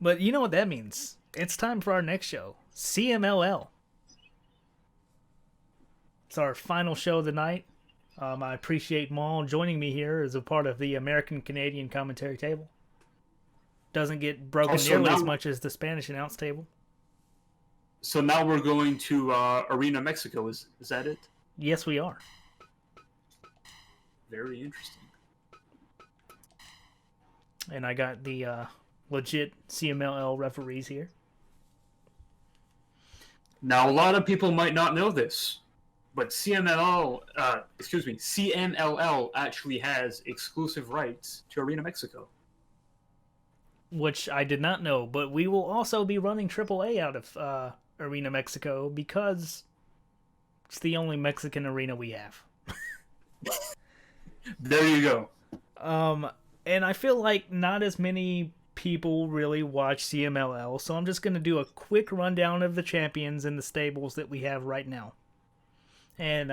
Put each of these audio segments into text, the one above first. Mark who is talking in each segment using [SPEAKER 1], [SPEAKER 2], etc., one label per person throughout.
[SPEAKER 1] But you know what that means. It's time for our next show, CMLL. It's our final show of the night. I appreciate Maul joining me here as a part of the American-Canadian commentary table. Doesn't get broken nearly as much as the Spanish announce table.
[SPEAKER 2] So now we're going to Arena Mexico. Is that it?
[SPEAKER 1] Yes, we are.
[SPEAKER 2] Very interesting.
[SPEAKER 1] And I got the legit CMLL referees here.
[SPEAKER 2] Now, a lot of people might not know this, but CMLL actually has exclusive rights to Arena Mexico.
[SPEAKER 1] Which I did not know, but we will also be running AAA out of Arena Mexico because it's the only Mexican arena we have.
[SPEAKER 2] There you go.
[SPEAKER 1] And I feel like not as many people really watch CMLL, so I'm just going to do a quick rundown of the champions and the stables that we have right now. And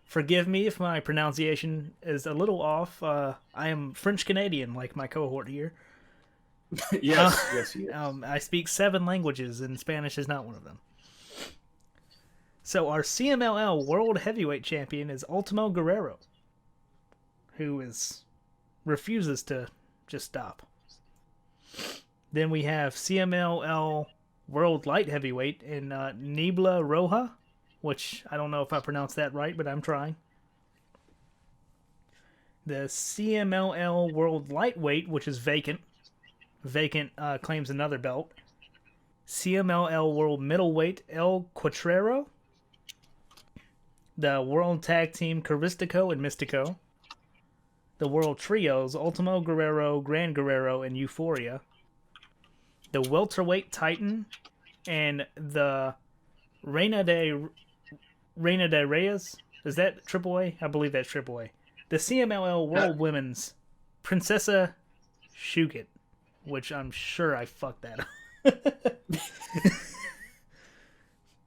[SPEAKER 1] forgive me if my pronunciation is a little off. I am French-Canadian, like my cohort here.
[SPEAKER 2] Yes, yes.
[SPEAKER 1] I speak 7 languages, and Spanish is not one of them. So our CMLL World Heavyweight Champion is Ultimo Guerrero, who refuses to just stop. Then we have CMLL World Light Heavyweight in Niebla Roja, which I don't know if I pronounced that right, but I'm trying. The CMLL World Lightweight, which is vacant. Vacant claims another belt. CMLL World Middleweight El Cuatrero. The World Tag Team Caristico and Mystico. The World Trios Ultimo Guerrero, Gran Guerrero, and Euphoria. The Welterweight Titan and the Reina de Reyes. Is that AAA? I believe that's AAA. The CMLL World Women's Princessa Shuget, which I'm sure I fucked that up.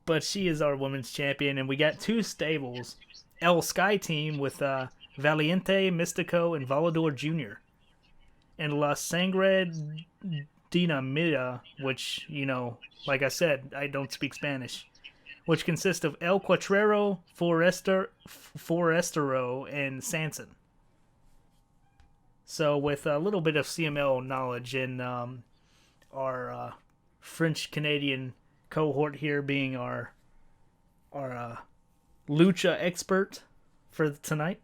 [SPEAKER 1] But she is our women's champion, and we got 2 stables. El Sky Team with Valiente, Mystico, and Volador Jr. And La Sangre Dinamita, which, you know, like I said, I don't speak Spanish, which consists of El Cuatrero, Forestero, and Sanson. So with a little bit of CML knowledge and our French-Canadian cohort here being our lucha expert for tonight,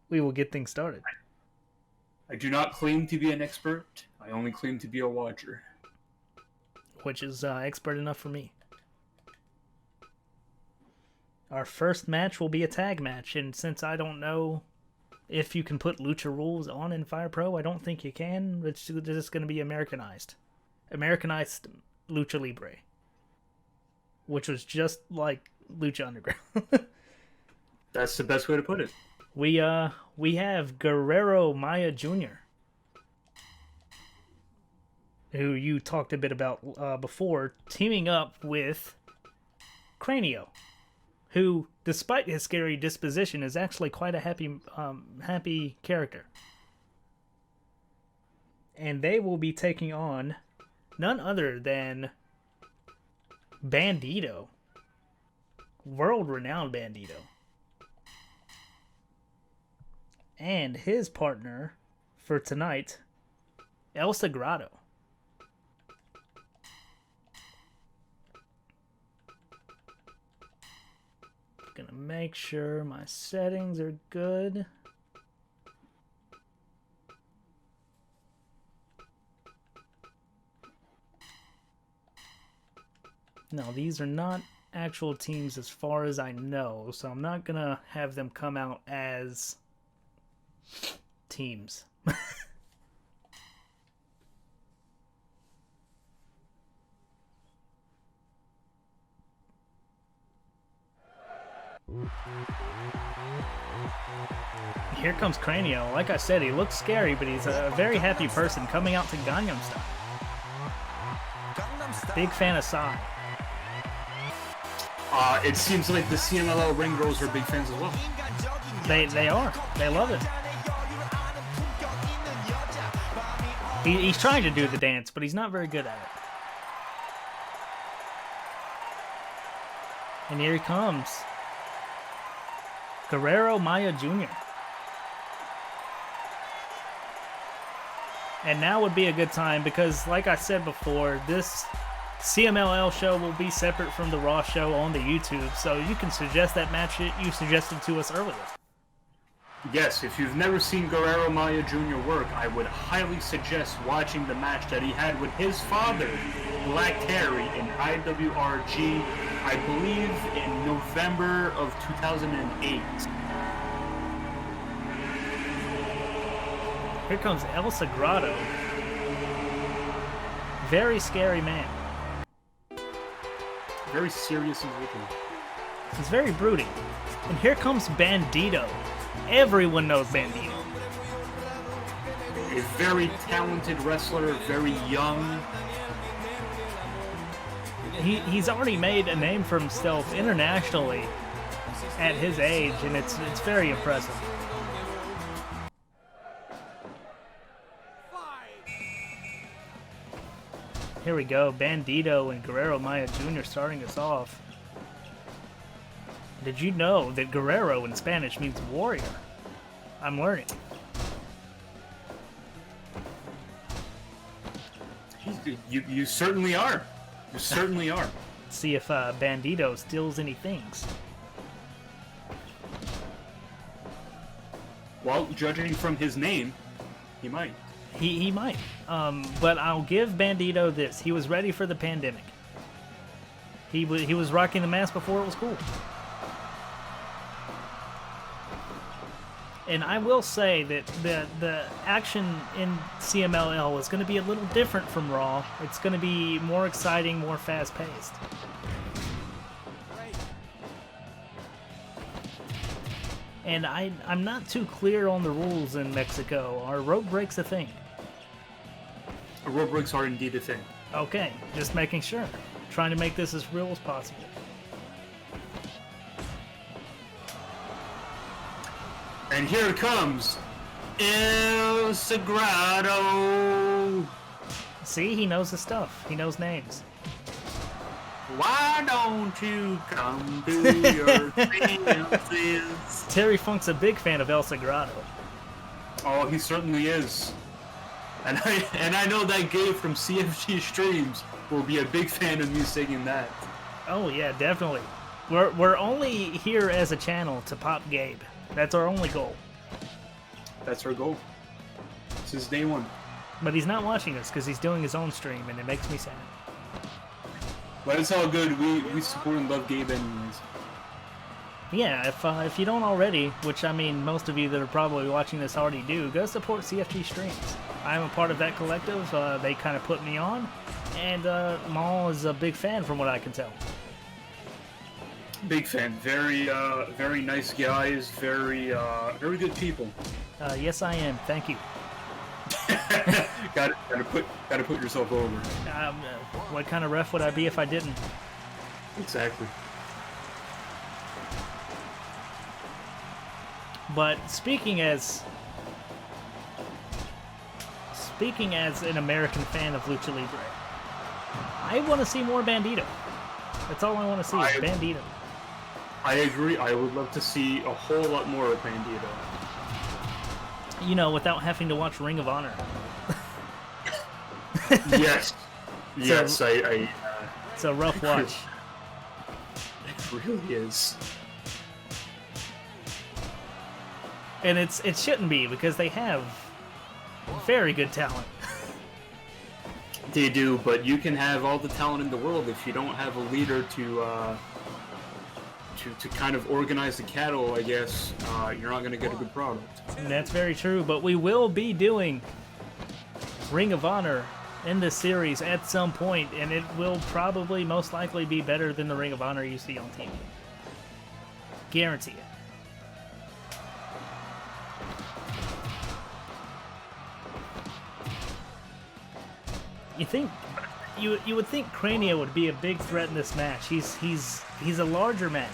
[SPEAKER 1] we will get things started.
[SPEAKER 2] I do not claim to be an expert. I only claim to be a watcher.
[SPEAKER 1] Which is expert enough for me. Our first match will be a tag match, and since I don't know if you can put lucha rules on in Fire Pro, I don't think you can. It's just going to be Americanized. Americanized Lucha Libre. Which was just like Lucha Underground.
[SPEAKER 2] That's the best way to put it.
[SPEAKER 1] We have Guerrero Maya Jr., who you talked a bit about before, teaming up with Cranio, who, despite his scary disposition, is actually quite a happy character. And they will be taking on none other than Bandito, world-renowned Bandito, and his partner for tonight, El Sagrado. Gonna make sure my settings are good. No, these are not actual teams as far as I know, so I'm not gonna have them come out as teams. Here comes Cranio. Like I said, he looks scary, but he's a very happy person coming out to Gangnam Style. Big fan of Psy.
[SPEAKER 2] It seems like the CMLL ring girls are big fans as well.
[SPEAKER 1] They are. They love it. He's trying to do the dance, but he's not very good at it. And here he comes. Guerrero Maya Jr. And now would be a good time because, like I said before, this CMLL show will be separate from the Raw show on the YouTube, so you can suggest that match that you suggested to us earlier.
[SPEAKER 2] Yes, if you've never seen Guerrero Maya Jr. work, I would highly suggest watching the match that he had with his father, Black Terry, in IWRG, I believe in November of 2008.
[SPEAKER 1] Here comes El Sagrado. Very scary man.
[SPEAKER 2] Very serious individual.
[SPEAKER 1] He's very brooding. And here comes Bandito. Everyone knows Bandito.
[SPEAKER 2] A very talented wrestler, very young.
[SPEAKER 1] He's already made a name for himself internationally at his age, and it's very impressive. Here we go, Bandito and Guerrero Maya Jr. starting us off. Did you know that Guerrero in Spanish means warrior? I'm learning.
[SPEAKER 2] You certainly are. You certainly are.
[SPEAKER 1] Let's see if Bandito steals any things.
[SPEAKER 2] Well, judging from his name, he might.
[SPEAKER 1] He might. But I'll give Bandito this. He was ready for the pandemic. He was rocking the mask before it was cool. And I will say that the action in CMLL is going to be a little different from Raw. It's going to be more exciting, more fast-paced. And I'm not too clear on the rules in Mexico. Are rope breaks a thing?
[SPEAKER 2] Rope breaks are indeed a thing.
[SPEAKER 1] Okay, just making sure. Trying to make this as real as possible.
[SPEAKER 2] And here it comes, El Sagrado.
[SPEAKER 1] See, he knows his stuff. He knows names.
[SPEAKER 2] Why don't you come to your senses?
[SPEAKER 1] Terry Funk's a big fan of El Sagrado.
[SPEAKER 2] Oh, he certainly is. And I know that Gabe from CFG Streams will be a big fan of me singing that.
[SPEAKER 1] Oh yeah, definitely. We're only here as a channel to pop Gabe. That's our only goal.
[SPEAKER 2] That's our goal. Since day one.
[SPEAKER 1] But he's not watching us because he's doing his own stream, and it makes me sad.
[SPEAKER 2] But it's all good. We support and love Gabe anyways.
[SPEAKER 1] Yeah, if you don't already, which I mean most of you that are probably watching this already do, go support CFG Streams. I'm a part of that collective. They kind of put me on, and Maul is a big fan from what I can tell.
[SPEAKER 2] Big fan. Very nice guys. Very good people.
[SPEAKER 1] Yes, I am. Thank you.
[SPEAKER 2] gotta put yourself over.
[SPEAKER 1] What kind of ref would I be if I didn't?
[SPEAKER 2] Exactly.
[SPEAKER 1] But speaking as an American fan of Lucha Libre, I want to see more Bandito. That's all I want to see is Bandito.
[SPEAKER 2] I agree. I would love to see a whole lot more of Bandito.
[SPEAKER 1] You know, without having to watch Ring of Honor.
[SPEAKER 2] Yes. Yes,
[SPEAKER 1] it's a rough watch.
[SPEAKER 2] It really is.
[SPEAKER 1] And it shouldn't be because they have very good talent.
[SPEAKER 2] They do, but you can have all the talent in the world if you don't have a leader to kind of organize the cattle. I guess you're not going to get a good product.
[SPEAKER 1] And that's very true, but we will be doing Ring of Honor in this series at some point, and it will probably most likely be better than the Ring of Honor you see on TV. Guarantee it. You would think Crania would be a big threat in this match. He's a larger man.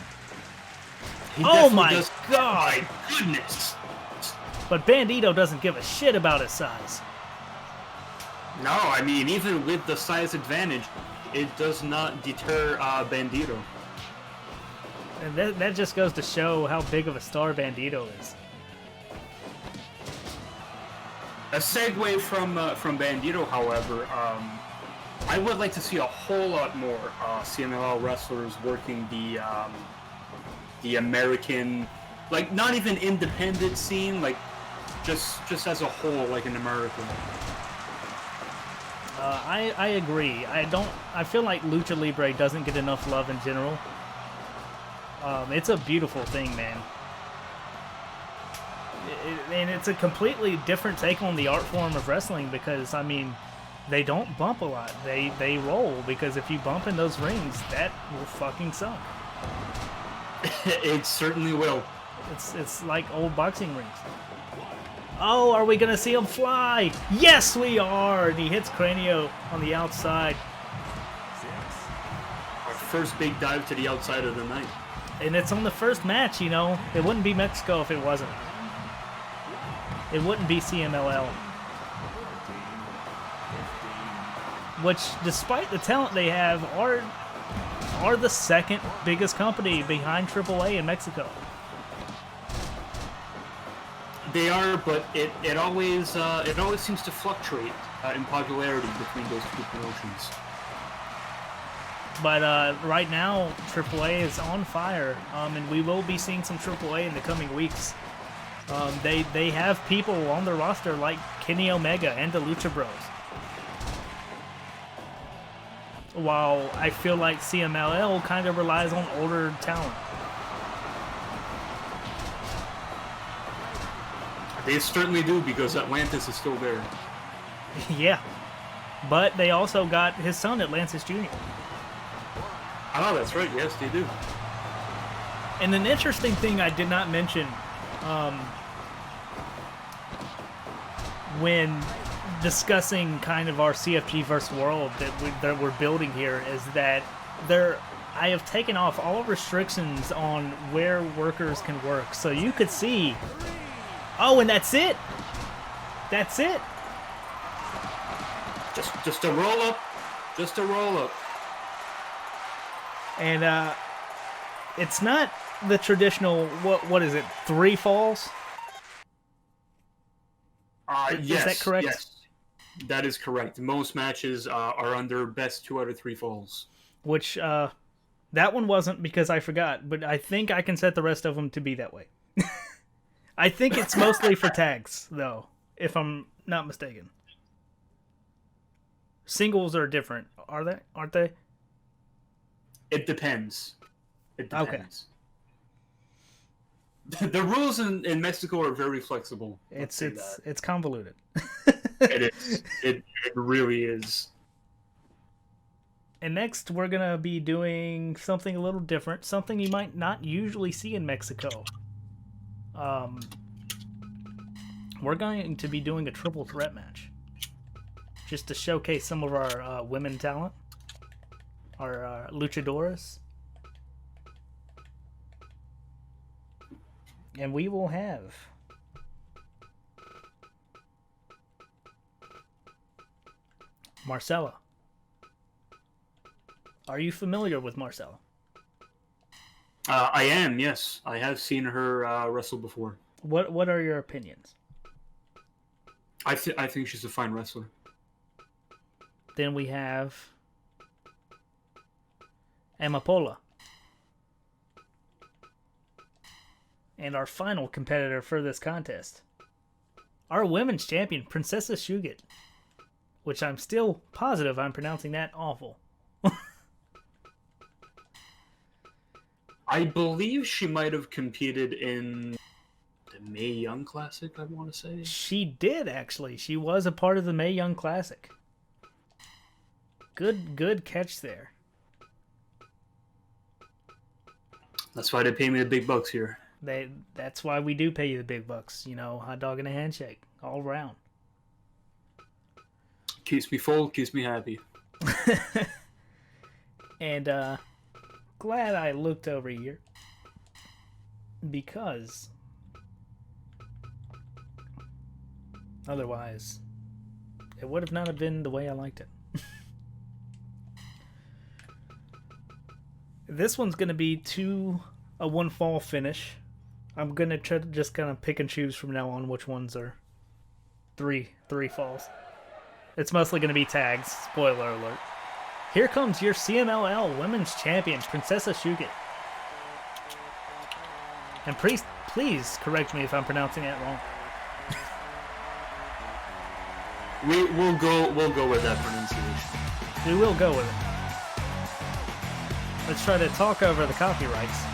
[SPEAKER 1] Oh my god!
[SPEAKER 2] My goodness!
[SPEAKER 1] But Bandito doesn't give a shit about his size.
[SPEAKER 2] No, I mean, even with the size advantage, it does not deter Bandito.
[SPEAKER 1] And that just goes to show how big of a star Bandito is.
[SPEAKER 2] A segue from Bandito, however, I would like to see a whole lot more CMLL wrestlers working the American, like not even independent scene, like just as a whole, like in America.
[SPEAKER 1] I agree. I feel like Lucha Libre doesn't get enough love in general. It's a beautiful thing, man. And it's a completely different take on the art form of wrestling because, I mean, they don't bump a lot. They roll, because if you bump in those rings, that will fucking suck.
[SPEAKER 2] It certainly will.
[SPEAKER 1] It's like old boxing rings. Oh, are we going to see him fly? Yes, we are! And he hits Cranio on the outside.
[SPEAKER 2] Our first big dive to the outside of the night.
[SPEAKER 1] And it's on the first match, you know. It wouldn't be Mexico if it wasn't. It wouldn't be CMLL. Which, despite the talent they have, are the second biggest company behind AAA in Mexico.
[SPEAKER 2] They are, but it always seems to fluctuate in popularity between those two promotions.
[SPEAKER 1] But right now, AAA is on fire, and we will be seeing some AAA in the coming weeks. They have people on their roster like Kenny Omega and the Lucha Bros. While I feel like CMLL kind of relies on older talent.
[SPEAKER 2] They certainly do, because Atlantis is still there.
[SPEAKER 1] Yeah. But they also got his son, Atlantis Jr.
[SPEAKER 2] Oh, that's right. Yes, they do.
[SPEAKER 1] And an interesting thing I did not mention when discussing kind of our CFGVerse world that we're building here is that I have taken off all restrictions on where workers can work. So you could see... Oh, and that's it! That's it!
[SPEAKER 2] Just a roll up. Just a roll up.
[SPEAKER 1] And it's not the traditional, what is it, 3 falls?
[SPEAKER 2] Yes,
[SPEAKER 1] is that correct?
[SPEAKER 2] Yes, that is correct. Most matches are under best 2 out of 3 falls.
[SPEAKER 1] Which, that one wasn't because I forgot, but I think I can set the rest of them to be that way. I think it's mostly for tags, though, if I'm not mistaken. Singles are different, aren't they?
[SPEAKER 2] It depends. It depends.
[SPEAKER 1] Okay.
[SPEAKER 2] The rules in Mexico are very flexible.
[SPEAKER 1] It's convoluted.
[SPEAKER 2] It is. It really is.
[SPEAKER 1] And next, we're going to be doing something a little different, something you might not usually see in Mexico. We're going to be doing a triple threat match. Just to showcase some of our women talent. Our luchadoras. And we will have... Marcella. Are you familiar with Marcella?
[SPEAKER 2] I am, yes. I have seen her wrestle before.
[SPEAKER 1] What are your opinions?
[SPEAKER 2] I think she's a fine wrestler.
[SPEAKER 1] Then we have Amapola. And our final competitor for this contest, our women's champion, Princessa Shuget. Which I'm still positive I'm pronouncing that awful.
[SPEAKER 2] I believe she might have competed in the Mae Young Classic, I want to say.
[SPEAKER 1] She did, actually. She was a part of the Mae Young Classic. Good catch there.
[SPEAKER 2] That's why they pay me the big bucks here.
[SPEAKER 1] That's why we do pay you the big bucks. You know, hot dog and a handshake. All around.
[SPEAKER 2] Keeps me full, keeps me happy.
[SPEAKER 1] And, glad I looked over here. Because... otherwise, it would have not been the way I liked it. This one's gonna be a 1 fall finish. I'm gonna try to just kind of pick and choose from now on which ones are three falls. It's mostly gonna be tags. Spoiler alert. Here comes your CMLL Women's Champion, Princessa Shuget. And please correct me if I'm pronouncing it wrong.
[SPEAKER 2] We'll go with that pronunciation.
[SPEAKER 1] We will go with it. Let's try to talk over the copyrights.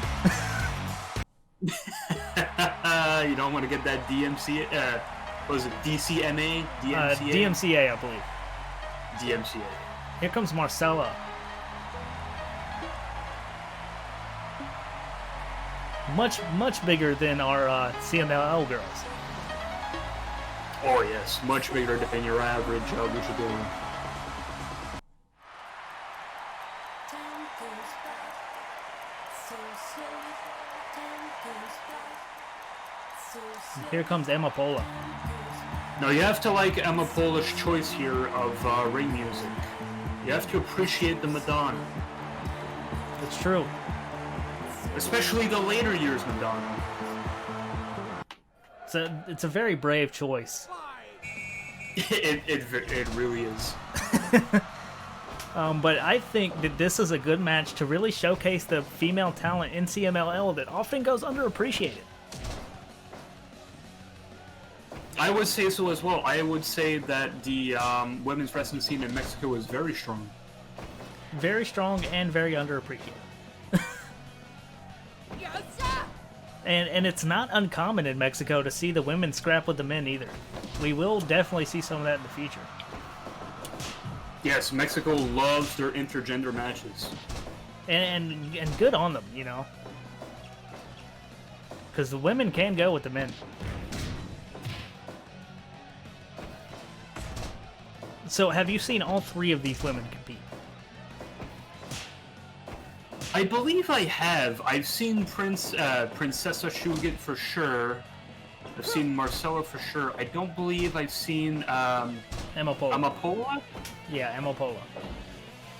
[SPEAKER 2] You don't want to get that DMCA. What was it? DCMA? DMCA?
[SPEAKER 1] DMCA, I believe.
[SPEAKER 2] DMCA.
[SPEAKER 1] Here comes Marcella. Much bigger than our CMLL girls.
[SPEAKER 2] Oh yes, much bigger than your average luchador.
[SPEAKER 1] Here comes Emma Pola.
[SPEAKER 2] Now you have to like Emma Pola's choice here of ring music. You have to appreciate the Madonna.
[SPEAKER 1] It's true.
[SPEAKER 2] Especially the later years Madonna.
[SPEAKER 1] It's a very brave choice.
[SPEAKER 2] It really is.
[SPEAKER 1] But I think that this is a good match to really showcase the female talent in CMLL that often goes underappreciated.
[SPEAKER 2] I would say so as well. I would say that the women's wrestling scene in Mexico is very strong.
[SPEAKER 1] Very strong and very underappreciated. And it's not uncommon in Mexico to see the women scrap with the men either. We will definitely see some of that in the future.
[SPEAKER 2] Yes, Mexico loves their intergender matches.
[SPEAKER 1] And good on them, you know. Because the women can go with the men. So, have you seen all 3 of these women compete?
[SPEAKER 2] I believe I have. I've seen Princessa Shuget for sure. I've seen Marcella for sure. I don't believe I've seen
[SPEAKER 1] Emma Pola.
[SPEAKER 2] Emma Pola?
[SPEAKER 1] Yeah, Emma Pola.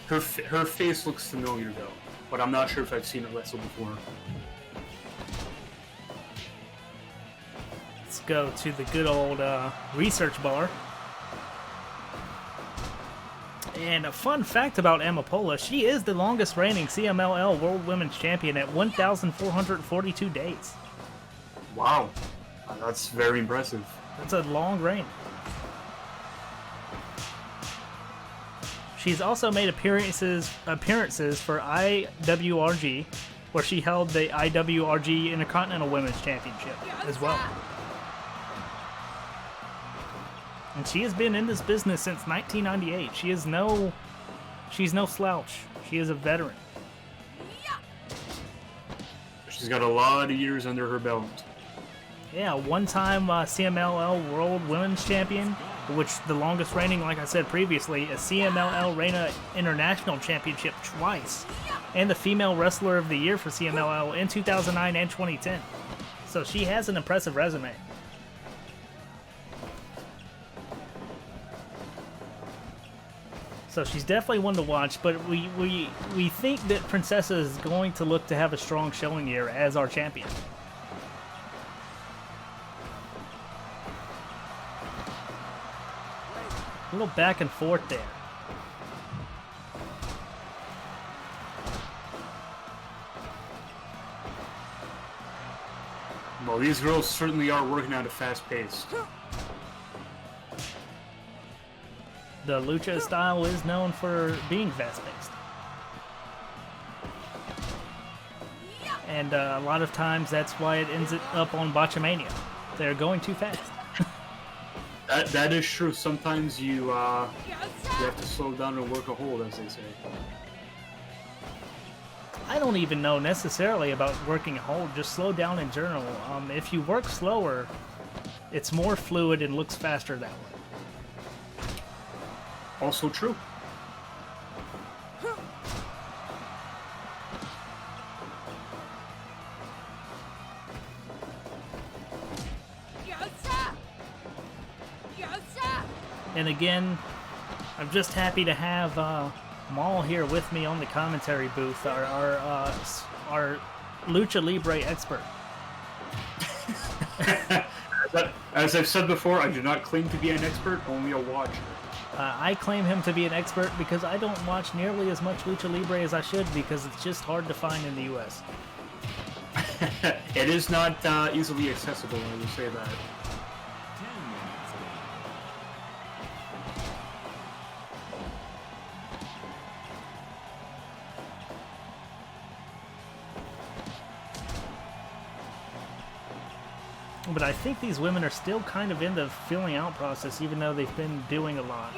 [SPEAKER 2] Her face looks familiar though, but I'm not sure if I've seen her wrestle before.
[SPEAKER 1] Let's go to the good old research bar. And a fun fact about Emma Pola, she is the longest reigning CMLL World Women's Champion at 1,442 days.
[SPEAKER 2] Wow, that's very impressive.
[SPEAKER 1] That's a long reign. She's also made appearances for IWRG, where she held the IWRG Intercontinental Women's Championship as well. And she has been in this business since 1998. She's no slouch. She is a veteran.
[SPEAKER 2] She's got a lot of years under her belt.
[SPEAKER 1] Yeah, one-time CMLL World Women's Champion, which the longest reigning, like I said previously, a CMLL Reina International Championship twice, and the Female Wrestler of the Year for CMLL in 2009 and 2010. So she has an impressive resume. So she's definitely one to watch, but we think that Princessa is going to look to have a strong showing here as our champion. A little back and forth there.
[SPEAKER 2] Well, these girls certainly are working at a fast pace.
[SPEAKER 1] The lucha style is known for being fast-paced. And a lot of times that's why it ends up on Botchamania. They're going too fast.
[SPEAKER 2] That is true. Sometimes you have to slow down and work a hold, as they say.
[SPEAKER 1] I don't even know necessarily about working a hold, just slow down in general. If you work slower, it's more fluid and looks faster that way.
[SPEAKER 2] Also true.
[SPEAKER 1] And again, I'm just happy to have Maul here with me on the commentary booth, our Lucha Libre expert.
[SPEAKER 2] As I've said before, I do not claim to be an expert, only a watcher.
[SPEAKER 1] I claim him to be an expert because I don't watch nearly as much Lucha Libre as I should because it's just hard to find in the U.S.
[SPEAKER 2] It is not easily accessible, I will say that.
[SPEAKER 1] But I think these women are still kind of in the filling out process, even though they've been doing a lot.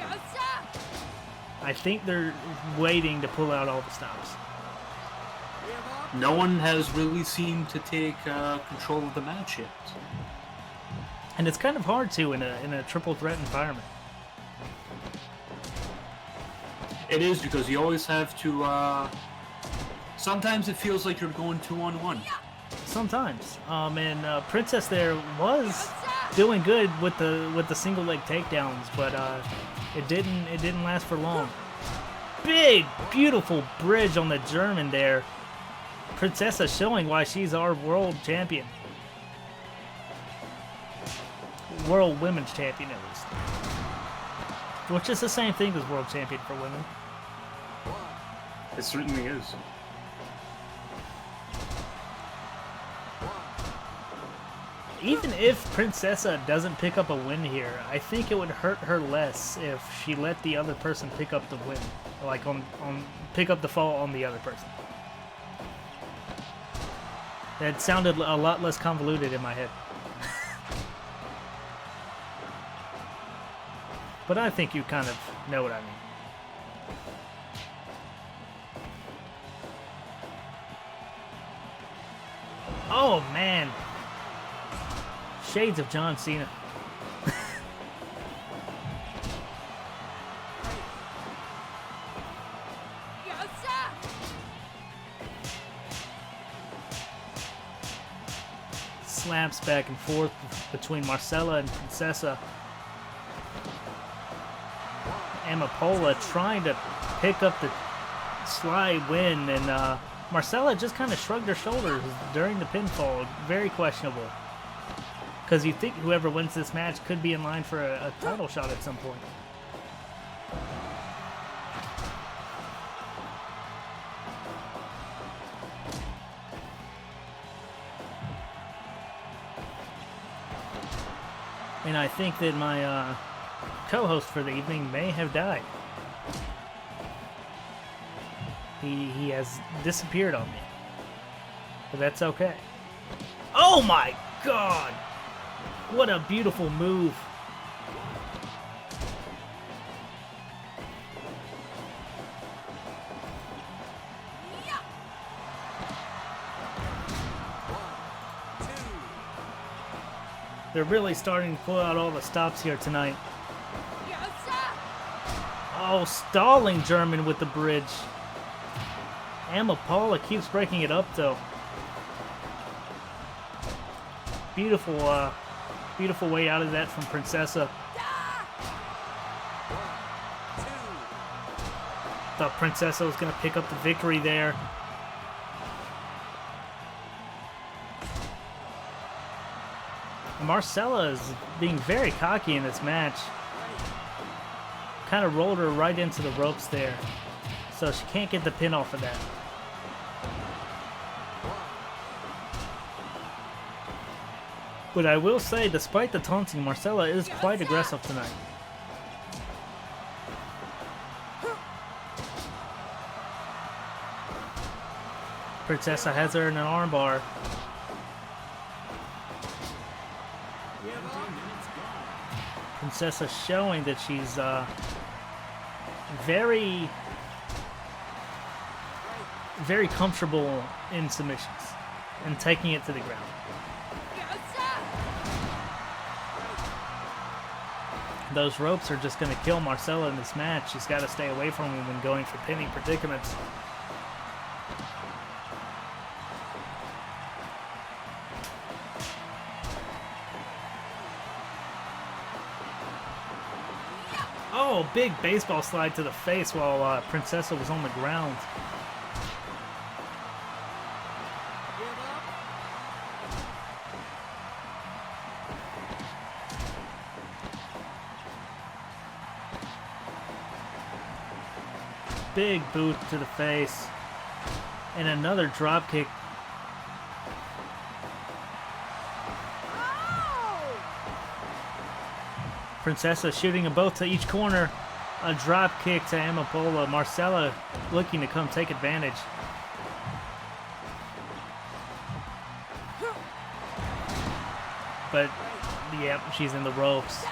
[SPEAKER 1] I think they're waiting to pull out all the stops.
[SPEAKER 2] No one has really seemed to take control of the match yet.
[SPEAKER 1] And it's kind of hard to in a triple threat environment.
[SPEAKER 2] It is, because you always have to... sometimes it feels like you're going 2-on-1.
[SPEAKER 1] Sometimes, and Princess there was doing good with the single leg takedowns, but it didn't last for long. Big, beautiful bridge on the German there. Princessa showing why she's our world champion, world women's champion at least, which is the same thing as world champion for women.
[SPEAKER 2] It certainly is.
[SPEAKER 1] Even if Princessa doesn't pick up a win here, I think it would hurt her less if she let the other person pick up the win, like pick up the fall on the other person. That sounded a lot less convoluted in my head. But I think you kind of know what I mean. Oh man! Shades of John Cena. Slaps back and forth between Marcella and Princessa. Amapola trying to pick up the slide win, and Marcella just kind of shrugged her shoulders during the pinfall. Very questionable. Because you think whoever wins this match could be in line for a title shot at some point. And I think that my co-host for the evening may have died. He has disappeared on me. But that's okay. Oh my god! What a beautiful move. They're really starting to pull out all the stops here tonight. Oh, stalling German with the bridge. Amapola keeps breaking it up though. Beautiful, beautiful way out of that from Princessa. Thought Princessa was going to pick up the victory there. Marcella is being very cocky in this match. Kind of rolled her right into the ropes there. So she can't get the pin off of that. But I will say, despite the taunting, Marcella is quite aggressive tonight. Princessa has her in an armbar. Princessa showing that she's very comfortable in submissions and taking it to the ground. Those ropes are just going to kill Marcella in this match. She's got to stay away from them when going for pinning predicaments. Oh, big baseball slide to the face while Princessa was on the ground. Big boot to the face. And another drop kick. Princessa shooting them both to each corner. A drop kick to Amapola. Marcella looking to come take advantage. But, yep, she's in the ropes.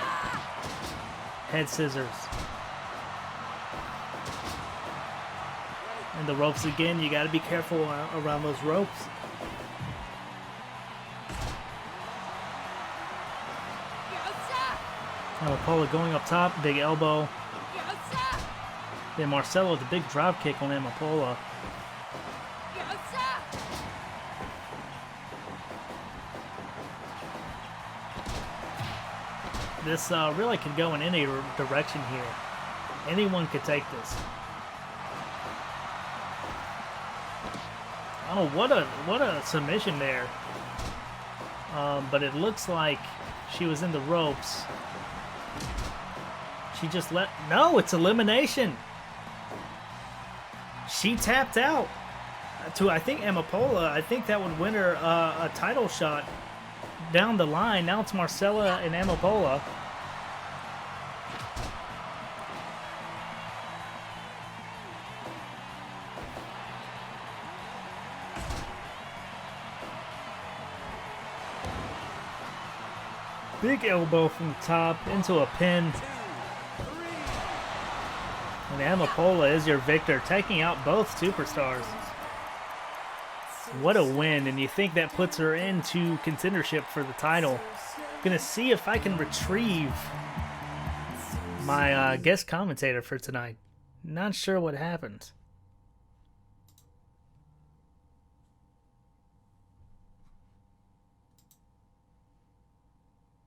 [SPEAKER 1] Head scissors. And the ropes again. You got to be careful around those ropes. Amapola going up top, big elbow. Then Marcelo with a big drop kick on Amapola. This really could go in any direction here. Anyone could take this. Oh, what a submission there. But it looks like she was in the ropes. She just no, it's elimination. She tapped out to, I think, Amapola. I think that would win her a title shot down the line. Now it's Marcella and Amapola. Big elbow from the top into a pin. And Amapola is your victor, taking out both superstars. What a win, and you think that puts her into contendership for the title. Gonna see if I can retrieve my guest commentator for tonight. Not sure what happened.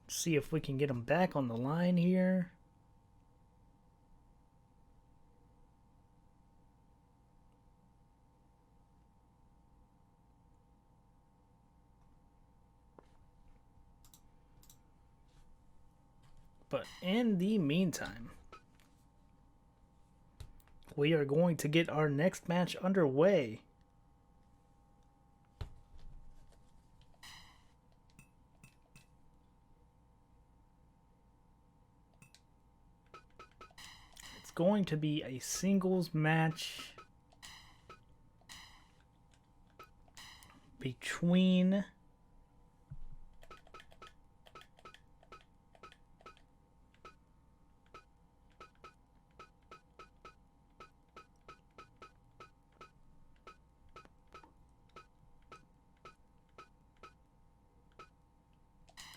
[SPEAKER 1] See if we can get him back on the line here. But in the meantime, we are going to get our next match underway. It's going to be a singles match between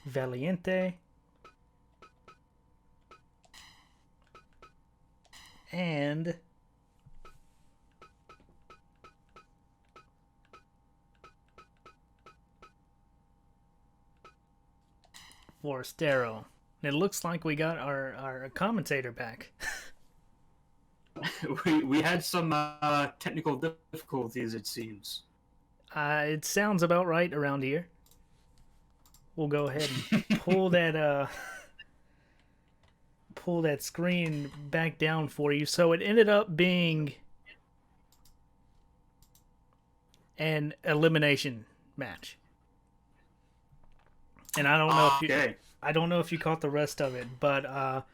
[SPEAKER 1] Valiente and Forastero. It looks like we got our commentator back.
[SPEAKER 2] we had some technical difficulties, it seems.
[SPEAKER 1] It sounds about right around here. We'll go ahead and pull that screen back down for you. So it ended up being an elimination match. And I don't know if you caught the rest of it, but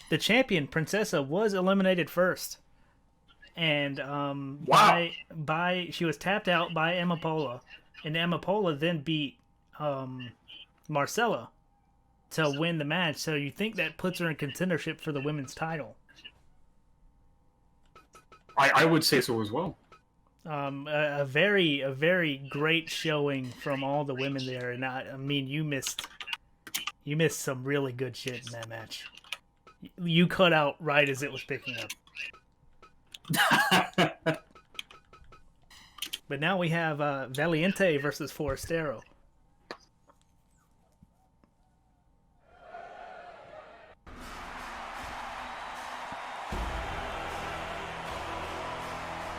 [SPEAKER 1] the champion Princessa was eliminated first. And
[SPEAKER 2] wow.
[SPEAKER 1] she was tapped out by Amapola, and Amapola then beat Marcella to win the match. So you think that puts her in contendership for the women's title?
[SPEAKER 2] I would say so as well.
[SPEAKER 1] A very great showing from all the women there, and I mean you missed some really good shit in that match. You cut out right as it was picking up. But now we have Valiente versus Forastero.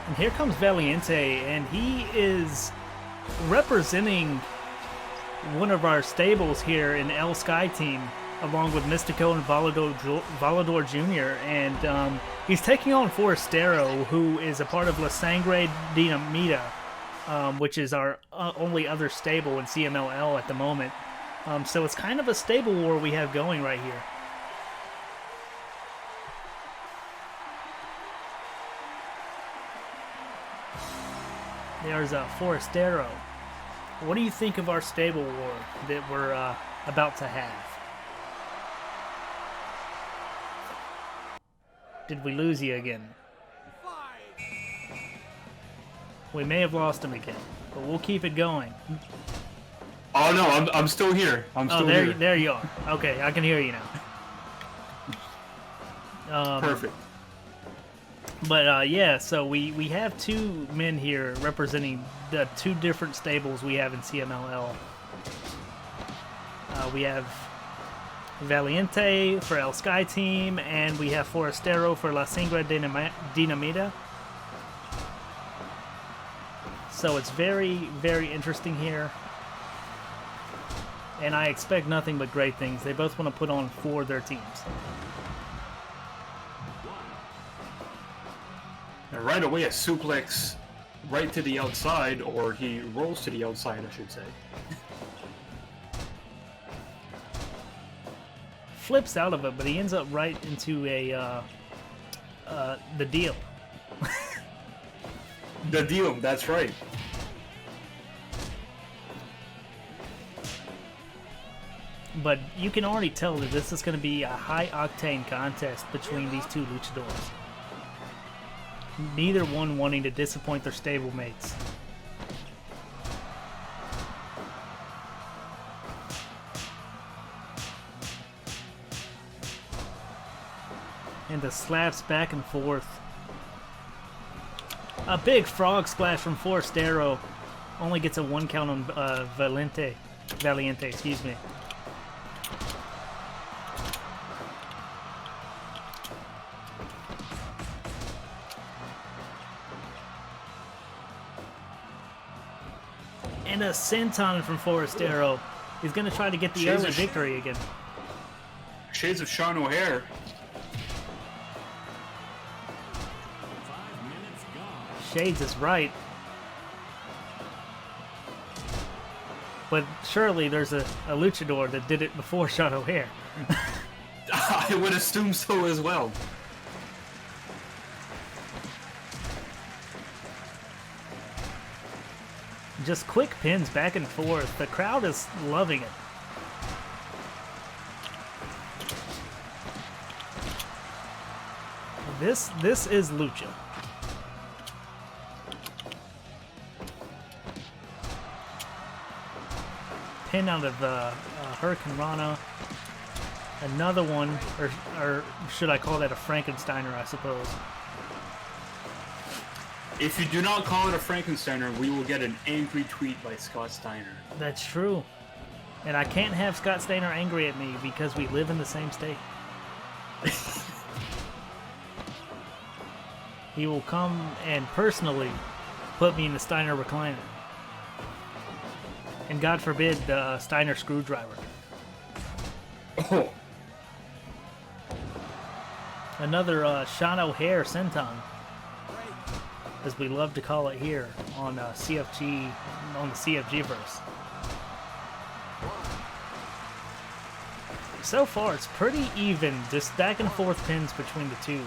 [SPEAKER 1] And here comes Valiente, and he is representing one of our stables here in El Sky Team, along with Mystico and Volador Jr. And he's taking on Forastero, who is a part of La Sangre Dinamita, which is our only other stable in CMLL at the moment. So it's kind of a stable war we have going right here. There's Forastero. What do you think of our stable war that we're about to have? Did we lose you again? We may have lost him again, but we'll keep it going.
[SPEAKER 2] Oh no, I'm still here. I'm still here.
[SPEAKER 1] There you are. Okay, I can hear you now.
[SPEAKER 2] Perfect.
[SPEAKER 1] But yeah, so we have two men here representing the two different stables we have in CMLL. We have Valiente for El Sky Team, and we have Forastero for La Sangre Dinamita. So it's very, very interesting here. And I expect nothing but great things. They both want to put on for their teams.
[SPEAKER 2] And right away, a suplex right to the outside, or he rolls to the outside, I should say.
[SPEAKER 1] Flips out of it, but he ends up right into a the deal.
[SPEAKER 2] The deal, that's right.
[SPEAKER 1] But you can already tell that this is going to be a high-octane contest between these two luchadors. Neither one wanting to disappoint their stablemates. And the slaps back and forth. A big frog splash from Forastero. Only gets a 1 count on Valiente, excuse me. And a senton from Forastero. He's going to try to get the early victory again.
[SPEAKER 2] Shades of Sean O'Hare.
[SPEAKER 1] Shades is right. But surely there's a luchador that did it before Sean O'Hare.
[SPEAKER 2] I would assume so as well.
[SPEAKER 1] Just quick pins back and forth. The crowd is loving it. This is lucha. Pin out of Hurricane Rana. Another one, or should I call that a Frankensteiner, I suppose.
[SPEAKER 2] If you do not call it a Frankensteiner, we will get an angry tweet by Scott Steiner.
[SPEAKER 1] That's true. And I can't have Scott Steiner angry at me because we live in the same state. He will come and personally put me in the Steiner recliner. And God forbid the Steiner screwdriver.
[SPEAKER 2] Oh.
[SPEAKER 1] Another Sean O'Hare senton, as we love to call it here on CFG, on the CFGVerse. So far, it's pretty even, just back and forth pins between the two.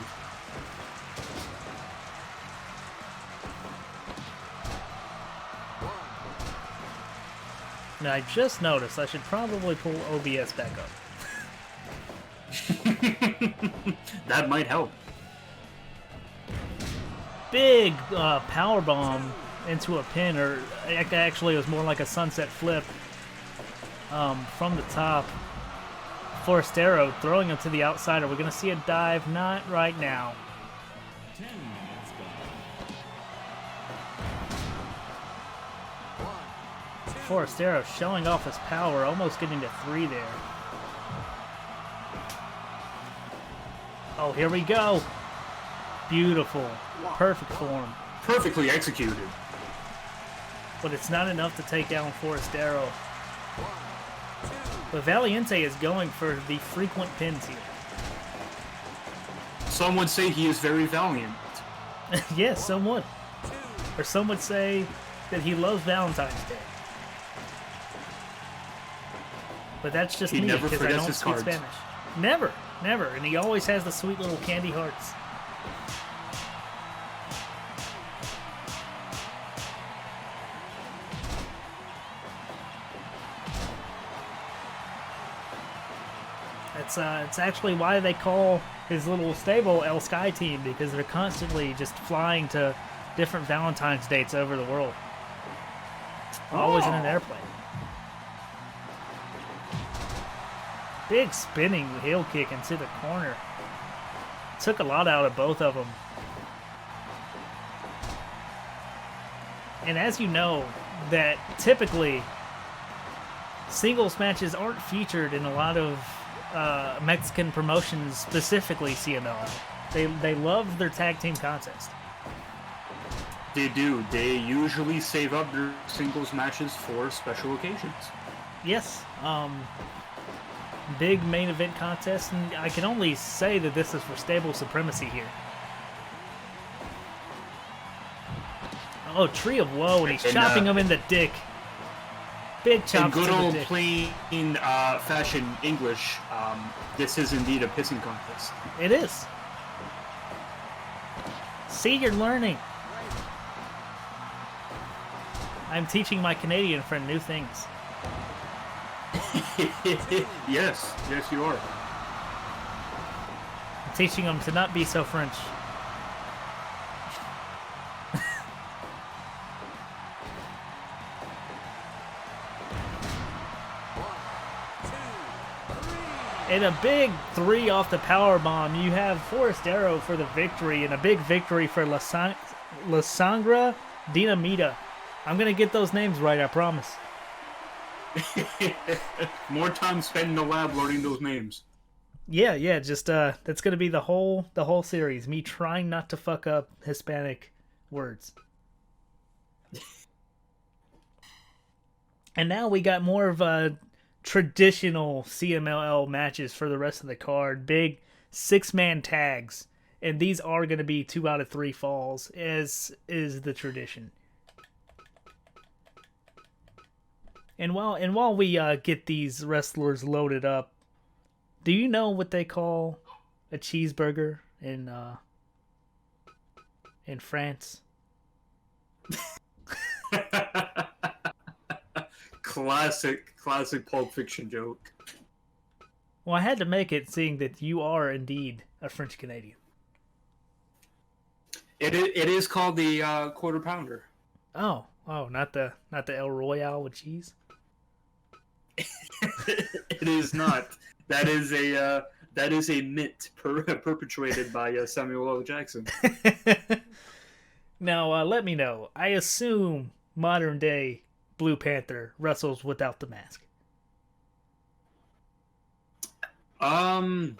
[SPEAKER 1] Now, I just noticed I should probably pull OBS back up.
[SPEAKER 2] That might help.
[SPEAKER 1] Big power bomb into a pin, or actually it was more like a sunset flip from the top. Forastero throwing him to the outside. Are we going to see a dive? Not right now.
[SPEAKER 3] 10 minutes gone.
[SPEAKER 1] Forastero showing off his power, almost getting to 3 there. Oh, here we go. Beautiful. Perfect form.
[SPEAKER 2] perfectly executed.
[SPEAKER 1] But it's not enough to take down Forestero. But Valiente is going for the frequent pins here.
[SPEAKER 2] Some would say he is very valiant.
[SPEAKER 1] Yes, some would. Or some would say that he loves Valentine's Day. But that's just
[SPEAKER 2] He
[SPEAKER 1] me,
[SPEAKER 2] never
[SPEAKER 1] because I
[SPEAKER 2] forgets
[SPEAKER 1] don't
[SPEAKER 2] his
[SPEAKER 1] speak
[SPEAKER 2] cards.
[SPEAKER 1] Spanish. Never, never. And he always has the sweet little candy hearts. It's actually why they call his little stable El Sky Team, because they're constantly just flying to different Valentine's dates over the world. Always in an airplane. Big spinning heel kick into the corner. Took a lot out of both of them. And as you know, that typically singles matches aren't featured in a lot of Mexican promotions, specifically CMLL. They love their tag team contest.
[SPEAKER 2] They do. They usually save up their singles matches for special occasions.
[SPEAKER 1] Yes, big main event contest, and I can only say that this is for stable supremacy here. Oh, Tree of Woe, and he's chopping him in the dick. Big chops
[SPEAKER 2] In good
[SPEAKER 1] to the
[SPEAKER 2] old
[SPEAKER 1] dick.
[SPEAKER 2] plain fashion English, this is indeed a pissing contest.
[SPEAKER 1] It is. See, you're learning. I'm teaching my Canadian friend new things.
[SPEAKER 2] Yes, you are.
[SPEAKER 1] I'm teaching him to not be so French. And a big 3 off the power bomb. You have Forestero for the victory, and a big victory for La Sangra Dinamita. I'm gonna get those names right, I promise.
[SPEAKER 2] More time spent in the lab learning those names.
[SPEAKER 1] Yeah, just that's gonna be the whole series. Me trying not to fuck up Hispanic words. And now we got more of a traditional CMLL matches for the rest of the card. Big 6-man tags, and these are going to be 2 out of 3 falls, as is the tradition. And while we get these wrestlers loaded up, do you know what they call a cheeseburger in France?
[SPEAKER 2] Classic Pulp Fiction joke.
[SPEAKER 1] Well, I had to make it, seeing that you are indeed a French Canadian.
[SPEAKER 2] It is called the quarter pounder.
[SPEAKER 1] Oh, not the El Royale with cheese.
[SPEAKER 2] It is not. That is a myth perpetrated by Samuel L. Jackson.
[SPEAKER 1] Now, let me know. I assume modern day Blue Panther wrestles without the mask.
[SPEAKER 2] I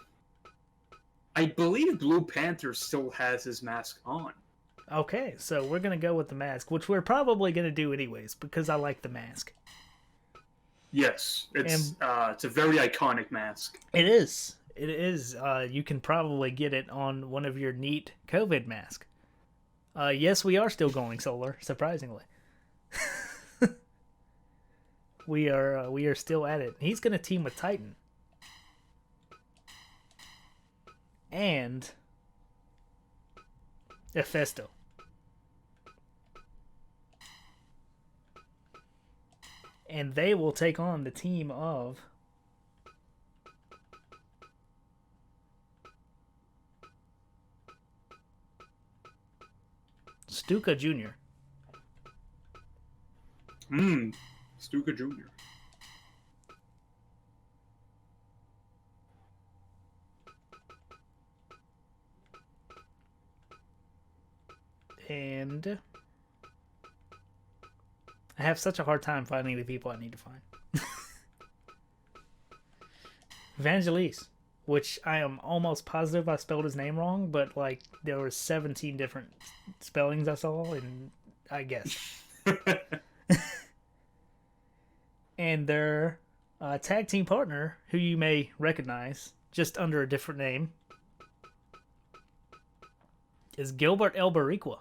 [SPEAKER 2] believe Blue Panther still has his mask on.
[SPEAKER 1] Okay, so we're gonna go with the mask, which we're probably gonna do anyways because I like the mask.
[SPEAKER 2] Yes, it's a very iconic mask.
[SPEAKER 1] It is. It is. You can probably get it on one of your neat COVID masks. Yes, we are still going solar, surprisingly. We are still at it. He's gonna team with Titan. And Hefesto. And they will take on the team of Stuka Jr.
[SPEAKER 2] Stuka Jr.
[SPEAKER 1] And I have such a hard time finding the people I need to find. Vangelis which I am almost positive I spelled his name wrong, but like there were 17 different spellings I saw, and I guess. And their tag team partner, who you may recognize just under a different name, is Gilbert El Bariqua.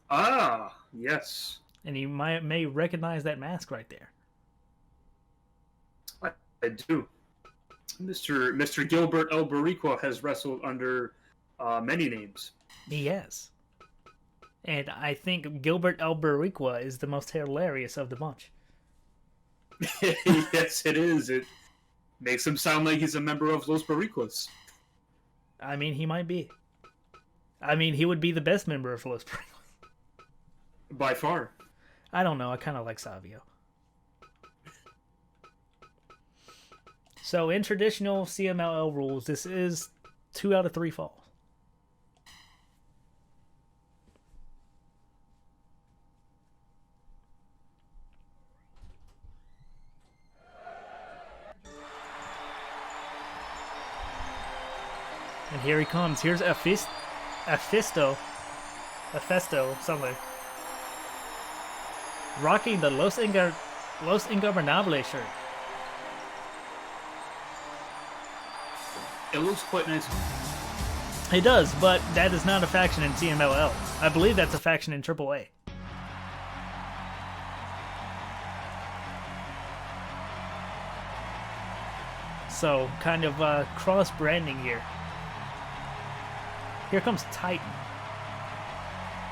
[SPEAKER 2] Ah, yes.
[SPEAKER 1] And you may recognize that mask right there.
[SPEAKER 2] I do. Mr. Gilbert El Bariqua has wrestled under many names.
[SPEAKER 1] He has. And I think Gilbert El Bariqua is the most hilarious of the bunch.
[SPEAKER 2] Yes, it is. It makes him sound like he's a member of Los Bariquas.
[SPEAKER 1] I mean, he might be. I mean, he would be the best member of Los Bariquas.
[SPEAKER 2] By far.
[SPEAKER 1] I don't know. I kind of like Savio. So, in traditional CMLL rules, this is 2 out of 3 falls. And here he comes. Here's Festo, something. Rocking the Los Ingobernables shirt.
[SPEAKER 2] It looks quite nice.
[SPEAKER 1] It does, but that is not a faction in CMLL. I believe that's a faction in AAA. So, kind of cross-branding here. Here comes Titan.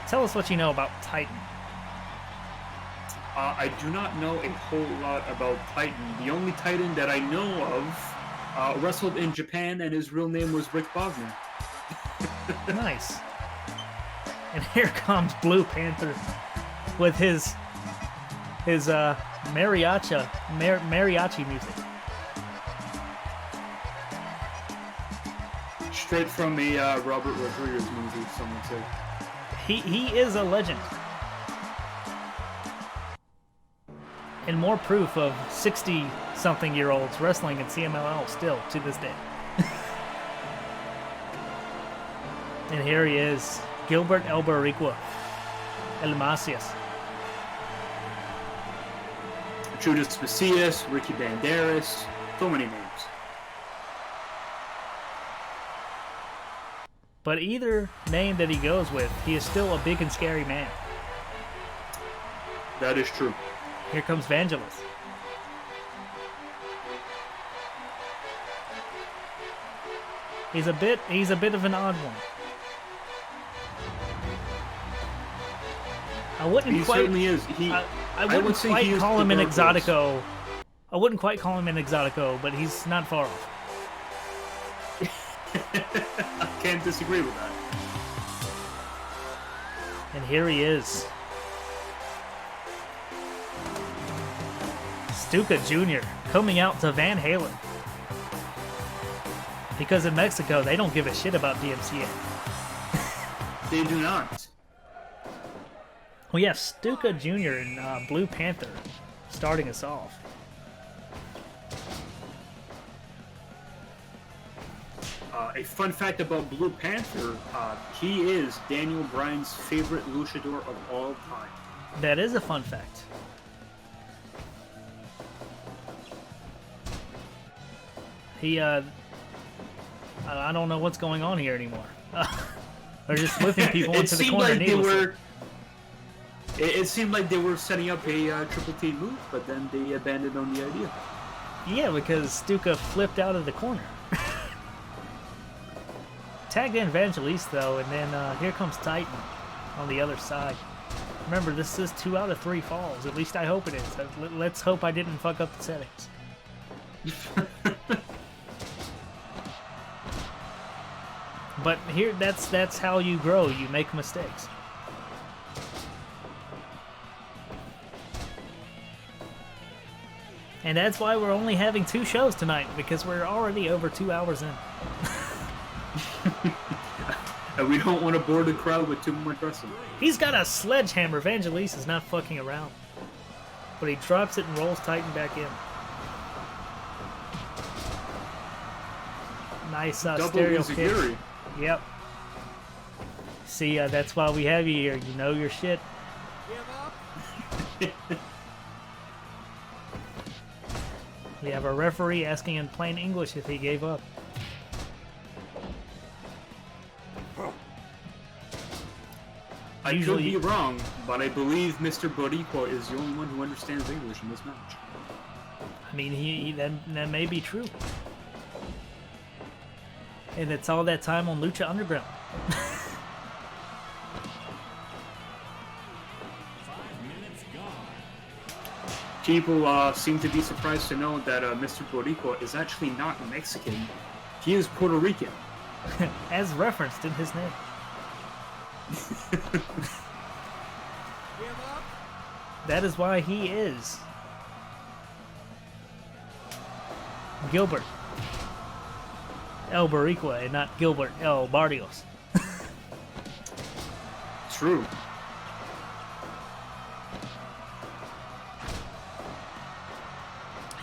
[SPEAKER 1] Tell us what you know about Titan.
[SPEAKER 2] I do not know a whole lot about Titan. The only Titan that I know of wrestled in Japan, and his real name was Rick Bogner.
[SPEAKER 1] Nice. And here comes Blue Panther with his mariachi music.
[SPEAKER 2] Straight from a Robert Rodriguez movie, some would say.
[SPEAKER 1] He is a legend. And more proof of 60-something-year-olds wrestling in CMLL still to this day. And here he is, Gilbert El Bariqua, El Macias.
[SPEAKER 2] Judas Macias, Ricky Banderas, so many names.
[SPEAKER 1] But either name that he goes with, he is still a big and scary man.
[SPEAKER 2] That is true.
[SPEAKER 1] Here comes Vangelis. He's a bit of an odd one. I wouldn't
[SPEAKER 2] He
[SPEAKER 1] quite.
[SPEAKER 2] certainly is.
[SPEAKER 1] I wouldn't quite call him an exotico. I wouldn't quite call him an exotico, but he's not far off.
[SPEAKER 2] I can't disagree with that.
[SPEAKER 1] And here he is. Stuka Jr. coming out to Van Halen. Because in Mexico, they don't give a shit about DMCA.
[SPEAKER 2] They do not.
[SPEAKER 1] Well, yeah, Stuka Jr. and Blue Panther starting us off.
[SPEAKER 2] A fun fact about Blue Panther, he is Daniel Bryan's favorite luchador of all time.
[SPEAKER 1] That is a fun fact. He, I don't know what's going on here anymore. They're just flipping people into the corner needlessly.
[SPEAKER 2] It seemed like they were setting up a triple T move, but then they abandoned on the idea.
[SPEAKER 1] Yeah, because Stuka flipped out of the corner. Tagged in Evangeliste, though, and then here comes Titan on the other side. Remember, this is 2 out of 3 falls. At least I hope it is. Let's hope I didn't fuck up the settings. But here, that's how you grow. You make mistakes. And that's why we're only having 2 shows tonight, because we're already over 2 hours in.
[SPEAKER 2] And we don't want to bore the crowd with too much wrestling.
[SPEAKER 1] He's got a sledgehammer. Evangeliste is not fucking around. But he drops it and rolls Titan back in. Nice
[SPEAKER 2] Double
[SPEAKER 1] stereo kick.
[SPEAKER 2] Uzuguri.
[SPEAKER 1] Yep. See, that's why we have you here. You know your shit.
[SPEAKER 3] Give up.
[SPEAKER 1] We have a referee asking in plain English if he gave up.
[SPEAKER 2] I
[SPEAKER 1] Usually-
[SPEAKER 2] could be wrong, but I believe Mr. Boricua is the only one who understands English in this match.
[SPEAKER 1] I mean, that may be true. And it's all that time on Lucha Underground.
[SPEAKER 3] 5 minutes gone.
[SPEAKER 2] People seem to be surprised to know that Mr. Boricua is actually not Mexican. He is Puerto Rican.
[SPEAKER 1] As referenced in his name.
[SPEAKER 3] Give up.
[SPEAKER 1] That is why he is Gilbert El Boricua and not Gilbert El Barrios.
[SPEAKER 2] True.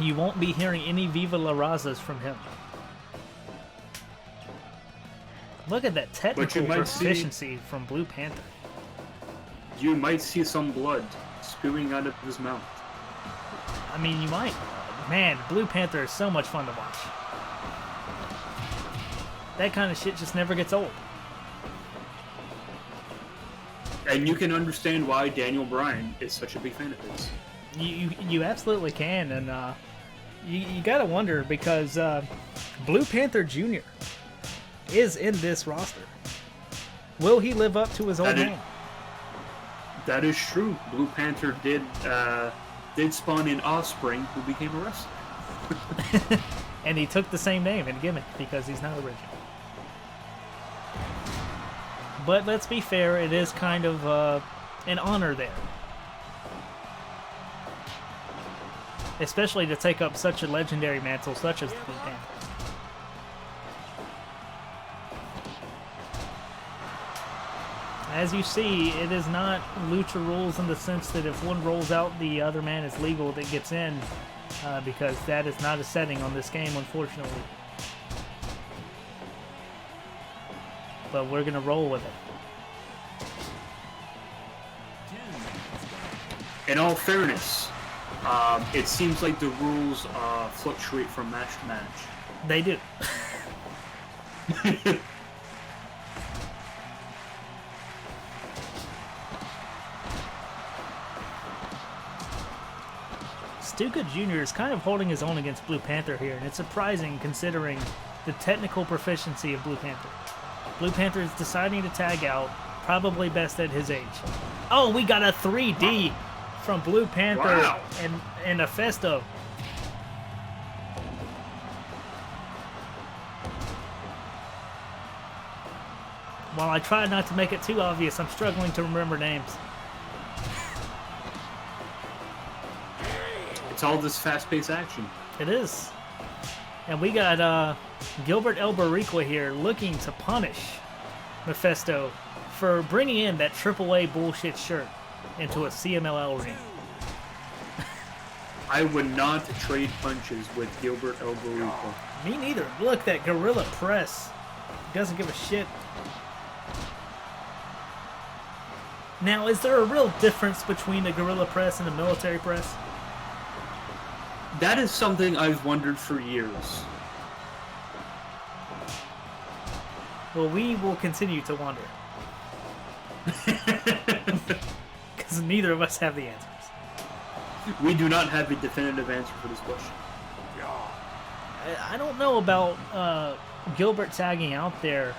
[SPEAKER 1] You won't be hearing any Viva La Razas from him. Look at that technical
[SPEAKER 2] might see-
[SPEAKER 1] proficiency from Blue Panther.
[SPEAKER 2] You might see some blood spewing out of his mouth.
[SPEAKER 1] I mean, you might. Man, Blue Panther is so much fun to watch. That kind of shit just never gets old.
[SPEAKER 2] And you can understand why Daniel Bryan is such a big fan of his.
[SPEAKER 1] You absolutely can, and you gotta wonder because Blue Panther Jr. is in this roster. Will he live up to his old name?
[SPEAKER 2] That is true. Blue Panther did spawn in Offspring, who became a wrestler.
[SPEAKER 1] And he took the same name and gimmick because he's not original. But let's be fair, it is kind of an honor there. Especially to take up such a legendary mantle such as the Blue Panther. As you see, it is not lucha rules in the sense that if one rolls out, the other man is legal that gets in, because that is not a setting on this game, unfortunately. But we're going to roll with it.
[SPEAKER 3] 10 minutes gone.
[SPEAKER 2] In all fairness, it seems like the rules fluctuate from match to match.
[SPEAKER 1] They do. Stuka Jr. is kind of holding his own against Blue Panther here, and it's surprising considering the technical proficiency of Blue Panther. Blue Panther is deciding to tag out, probably best at his age. Oh, we got a 3D from Blue Panther
[SPEAKER 2] Wow.
[SPEAKER 1] and a Festo. While I try not to make it too obvious, I'm struggling to remember names.
[SPEAKER 2] It's all this fast-paced action.
[SPEAKER 1] It is. And we got Gilbert El Boricua here looking to punish Mephisto for bringing in that AAA bullshit shirt into a CMLL ring.
[SPEAKER 2] I would not trade punches with Gilbert El Boricua.
[SPEAKER 1] Me neither. Look, that gorilla press. Doesn't give a shit. Now, is there a real difference between a gorilla press and a military press?
[SPEAKER 2] That is something I've wondered for years.
[SPEAKER 1] Well, we will continue to wonder. Because neither of us have the answers.
[SPEAKER 2] We do not have a definitive answer for this question.
[SPEAKER 1] I don't know about Gilbert tagging out there,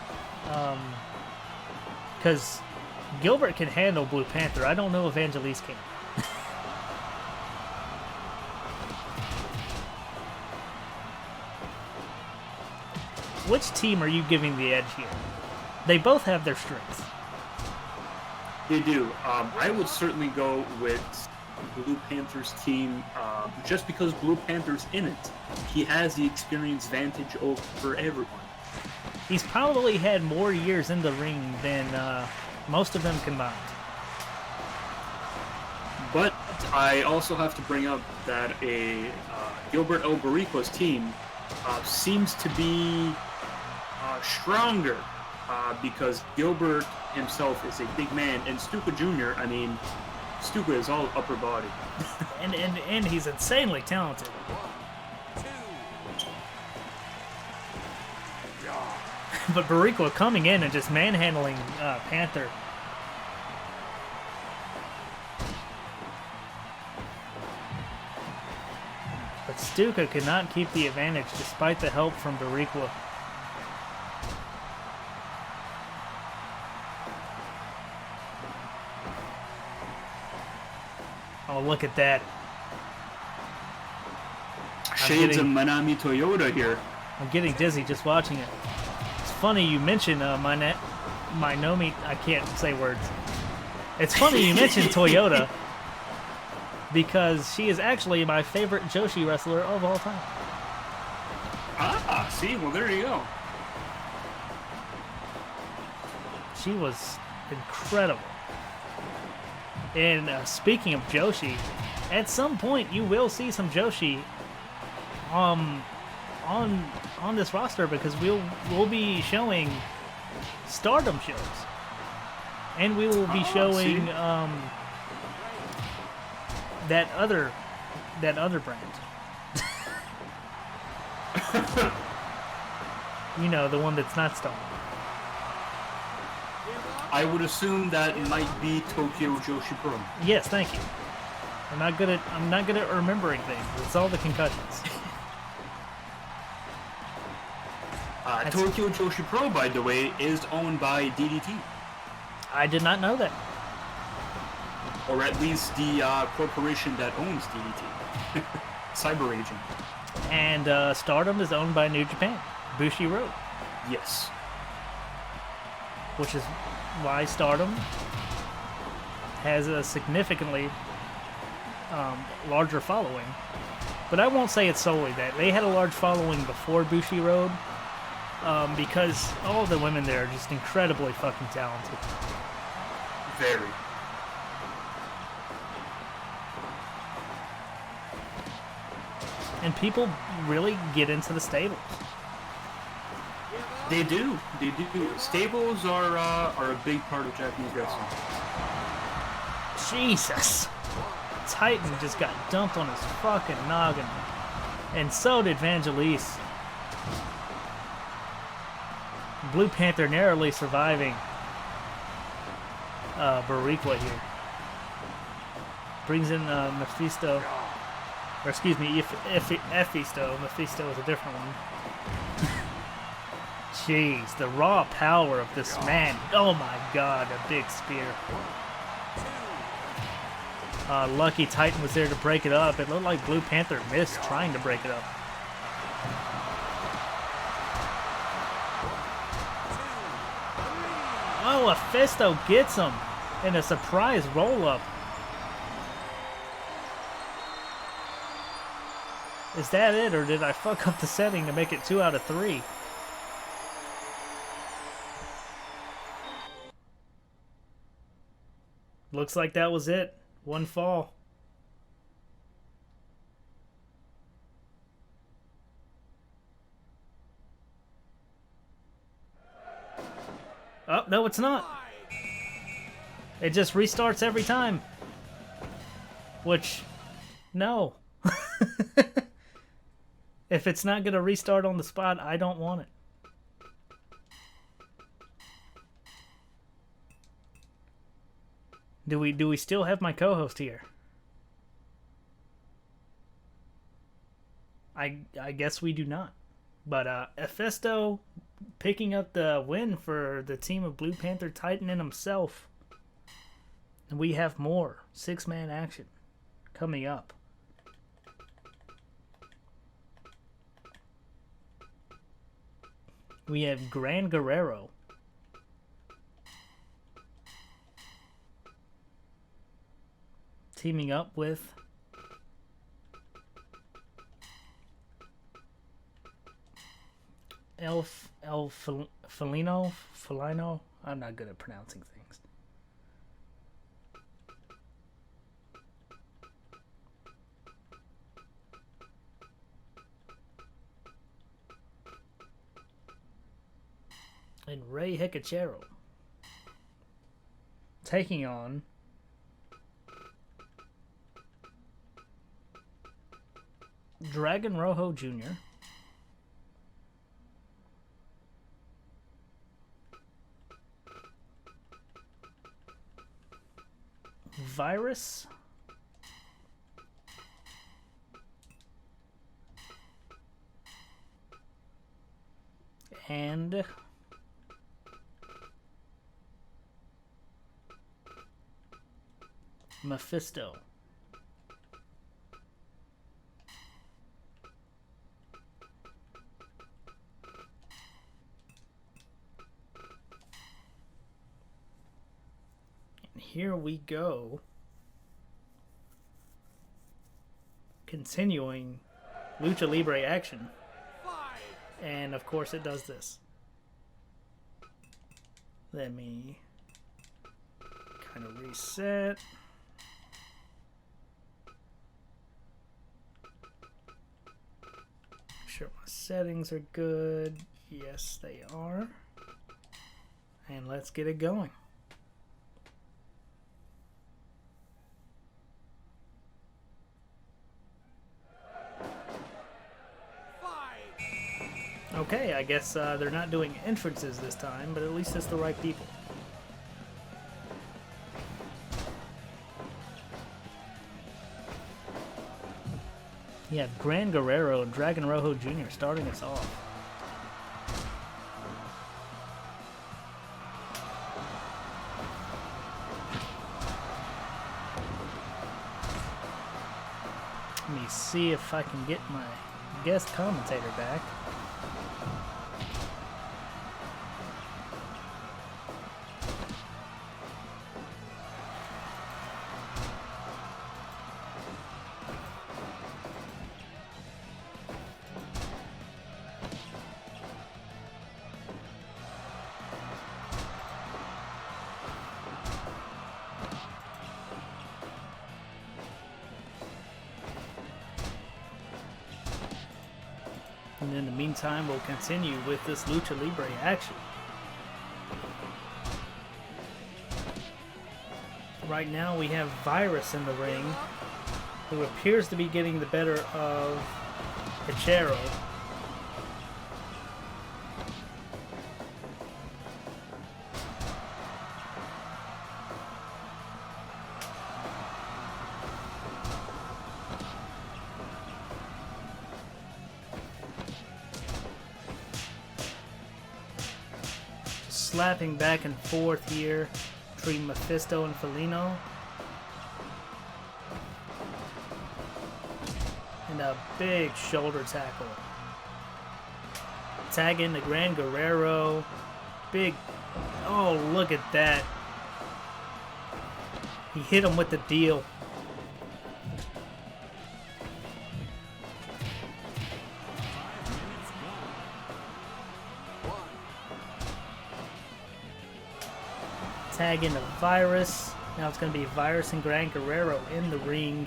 [SPEAKER 1] because Gilbert can handle Blue Panther. I don't know if Angelise can. Which team are you giving the edge here? They both have their strengths.
[SPEAKER 2] They do. I would certainly go with Blue Panther's team, just because Blue Panther's in it. He has the experience advantage over everyone.
[SPEAKER 1] He's probably had more years in the ring than most of them combined.
[SPEAKER 2] But I also have to bring up that Gilbert El Boricua's team seems to be stronger because Gilbert himself is a big man, and Stuka Jr., I mean, Stuka is all upper body.
[SPEAKER 1] and he's insanely talented. But Barriqua coming in and just manhandling Panther. But Stuka could not keep the advantage despite the help from Barriqua. Oh, look at that.
[SPEAKER 2] Shades of Manami Toyota here.
[SPEAKER 1] I'm getting dizzy just watching it. It's funny you mention Nomi. I can't say words. It's funny you mention Toyota because she is actually my favorite Joshi wrestler of all time.
[SPEAKER 2] Ah, see? Well, there you go.
[SPEAKER 1] She was incredible. And speaking of Joshi, at some point you will see some Joshi on this roster because we'll be showing Stardom shows, and we will be showing that other brand. You know, the one that's not Stardom.
[SPEAKER 2] I would assume that might be Tokyo Joshi Pro.
[SPEAKER 1] Yes, thank you. I'm not good at remembering things. It's all the concussions.
[SPEAKER 2] Tokyo Joshi Pro, by the way, is owned by DDT.
[SPEAKER 1] I did not know that.
[SPEAKER 2] Or at least the corporation that owns DDT. Cyber Agent.
[SPEAKER 1] And Stardom is owned by New Japan, Bushi Road.
[SPEAKER 2] Yes.
[SPEAKER 1] Which is why Stardom has a significantly larger following. But I won't say it's solely that. They had a large following before Bushi Road because all the women there are just incredibly fucking talented.
[SPEAKER 2] Very.
[SPEAKER 1] And people really get into the stables.
[SPEAKER 2] They do. They do. Stables are a big part of Japanese wrestling.
[SPEAKER 1] Jesus. Titan just got dumped on his fucking noggin. And so did Vangelis. Blue Panther narrowly surviving Barriqua here. Brings in Mephisto. Or excuse me, Ephisto. Mephisto is a different one. Jeez, the raw power of this man. Oh my god, a big spear. Lucky Titan was there to break it up. It looked like Blue Panther missed trying to break it up. Oh, Mephisto gets him in a surprise roll-up. Is that it, or did I fuck up the setting to make it 2 out of 3? Looks like that was it. One fall. Oh, no, it's not. It just restarts every time. Which, no. If it's not going to restart on the spot, I don't want it. Do we still have my co-host here? I guess we do not. But Mephisto picking up the win for the team of Blue Panther Titan and himself. And we have more 6-man action coming up. We have Gran Guerrero teaming up with Felino. I'm not good at pronouncing things. and Rey Hicachero taking on Dragon Rojo Jr. Virus and Mephisto. And here we go. Continuing Lucha Libre action. And of course it does this. Let me kind of reset. Make sure my settings are good. Yes, they are. And let's get it going. Okay, I guess they're not doing entrances this time, but at least it's the right people. You have Gran Guerrero and Dragon Rojo Jr. starting us off. Let me see if I can get my guest commentator back. And in the meantime, we'll continue with this Lucha Libre action. Right now we have Virus in the ring, who appears to be getting the better of Hicachero. Slapping back and forth here between Mephisto and Felino. And a big shoulder tackle. Tagging the Gran Guerrero. Big, oh, look at that. He hit him with the deal. Tag in the Virus. Now it's going to be Virus and Gran Guerrero in the ring.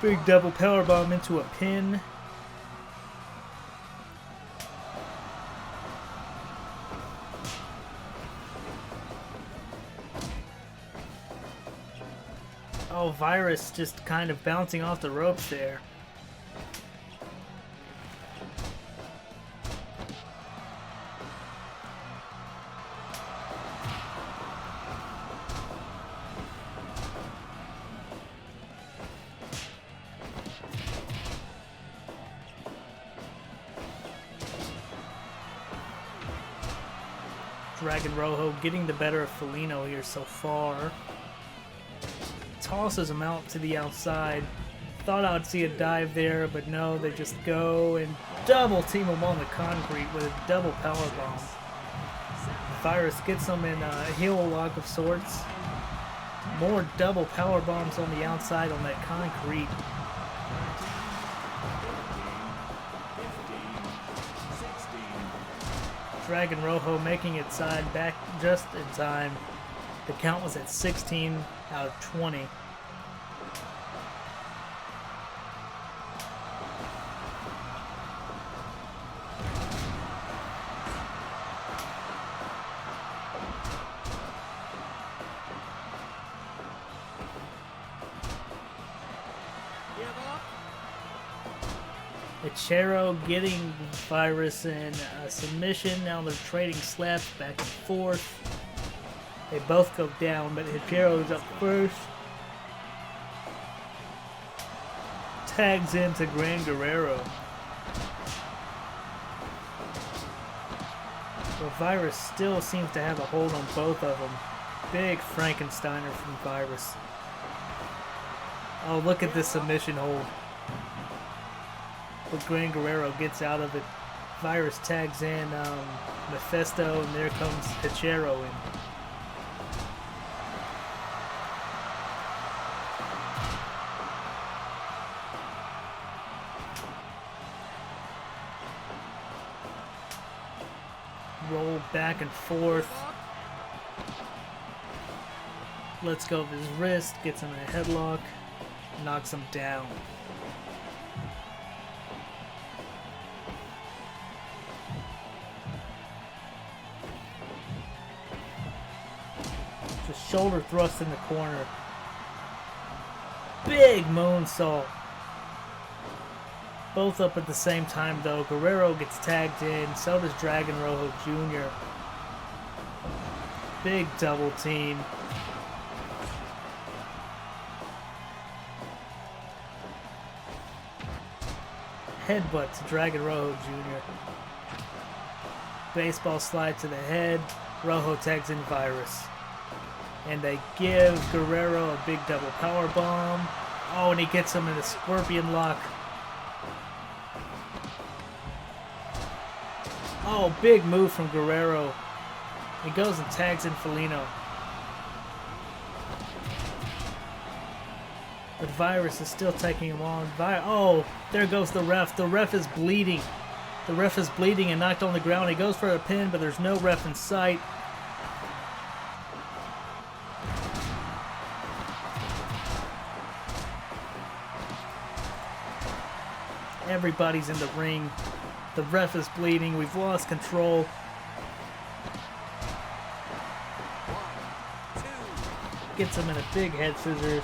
[SPEAKER 1] Big double powerbomb into a pin. Oh, Virus just kind of bouncing off the ropes there. Dragon Rojo getting the better of Felino here so far. Tosses him out to the outside. Thought I would see a dive there, but no, they just go and double team him on the concrete with a double powerbomb. Virus gets him in a heel lock of sorts. More double powerbombs on the outside on that concrete. Dragon Rojo making it side back just in time. The count was at 16 out of 20. Hachero getting Virus in a submission. Now they're trading slaps back and forth. They both go down, but Hachero's up first. Tags into Gran Guerrero. But Virus still seems to have a hold on both of them. Big Frankensteiner from Virus. Oh, look at this submission hold. But Gran Guerrero gets out of it. Virus tags in Mephisto, and there comes Hachero in. Roll back and forth. Let's go with his wrist, gets him in a headlock, knocks him down. Just shoulder thrust in the corner. Big moonsault. Both up at the same time though. Guerrero gets tagged in, so does Dragon Rojo Jr. Big double team. Headbutt to Dragon Rojo Jr. Baseball slide to the head. Rojo tags in Virus. And they give Guerrero a big double power bomb. Oh, and he gets him in a scorpion lock. Oh, big move from Guerrero. He goes and tags in Felino. But Virus is still taking him on. Oh, there goes the ref. The ref is bleeding. The ref is bleeding and knocked on the ground. He goes for a pin, but there's no ref in sight. Everybody's in the ring. The ref is bleeding. We've lost control. Gets him in a big head scissors.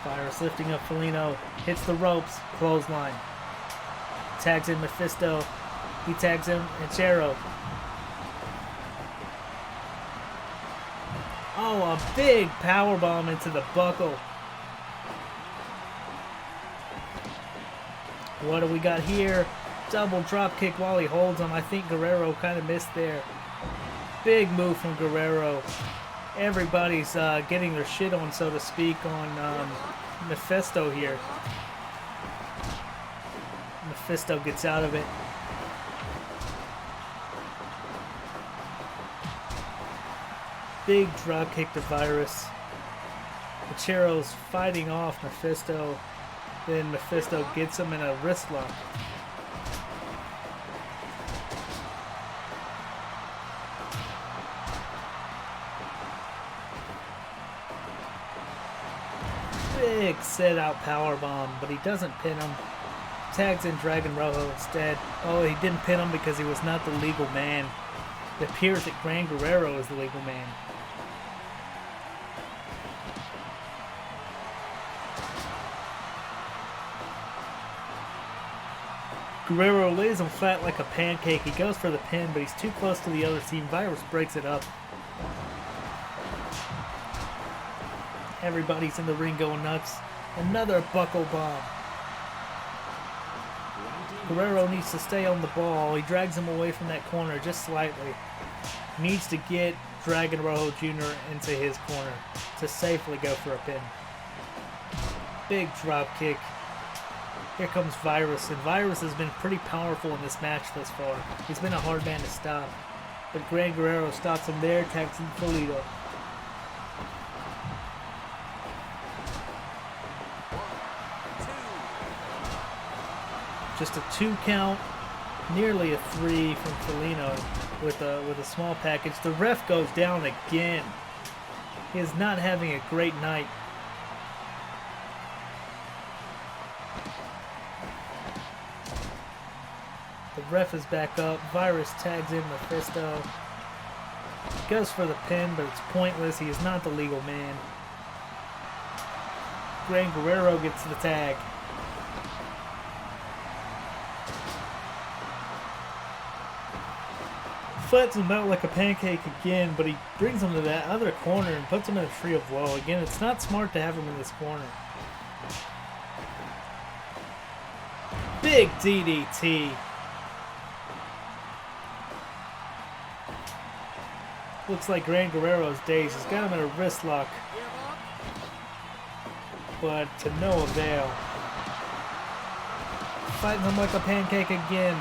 [SPEAKER 1] Virus lifting up Felino. Hits the ropes. Clothesline. Tags in Mephisto. He tags in Hachero. Oh, a big powerbomb into the buckle. What do we got here? Double drop kick while he holds him. I think Guerrero kind of missed there. Big move from Guerrero. Everybody's getting their shit on, so to speak, on Mephisto here. Mephisto gets out of it. Big drop kick to Virus. Hachero's fighting off Mephisto. Then Mephisto gets him in a wrist lock. Big set out powerbomb, but he doesn't pin him. Tags in Dragon Rojo instead. Oh, he didn't pin him because he was not the legal man. It appears that Gran Guerrero is the legal man. Guerrero lays him flat like a pancake. He goes for the pin, but he's too close to the other team. Virus breaks it up. Everybody's in the ring going nuts. Another buckle bomb. Guerrero needs to stay on the ball. He drags him away from that corner just slightly. Needs to get Dragon Rojo Jr. into his corner to safely go for a pin. Big drop kick. Here comes Virus, and Virus has been pretty powerful in this match thus far. He's been a hard man to stop. But Gran Guerrero stops him there, tags in Polito. Just a 2 count, nearly a 3 from Felino with a small package. The ref goes down again. He is not having a great night. The ref is back up. Virus tags in Mephisto. goes for the pin, but it's pointless. He is not the legal man. Gran Guerrero gets the tag. Flattens him out like a pancake again, but he brings him to that other corner and puts him in a tree of woe. Again, it's not smart to have him in this corner. Big DDT. Looks like Gran Guerrero's days. He's got him in a wrist lock, but to no avail. Fighting him like a pancake again.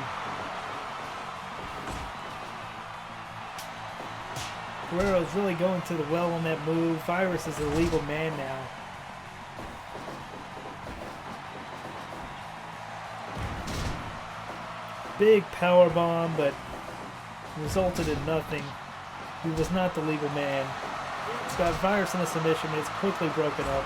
[SPEAKER 1] Guerrero's really going to the well on that move. Virus is a legal man now. Big power bomb, but resulted in nothing. He was not the legal man. It's got Virus in a submission, but it's quickly broken up.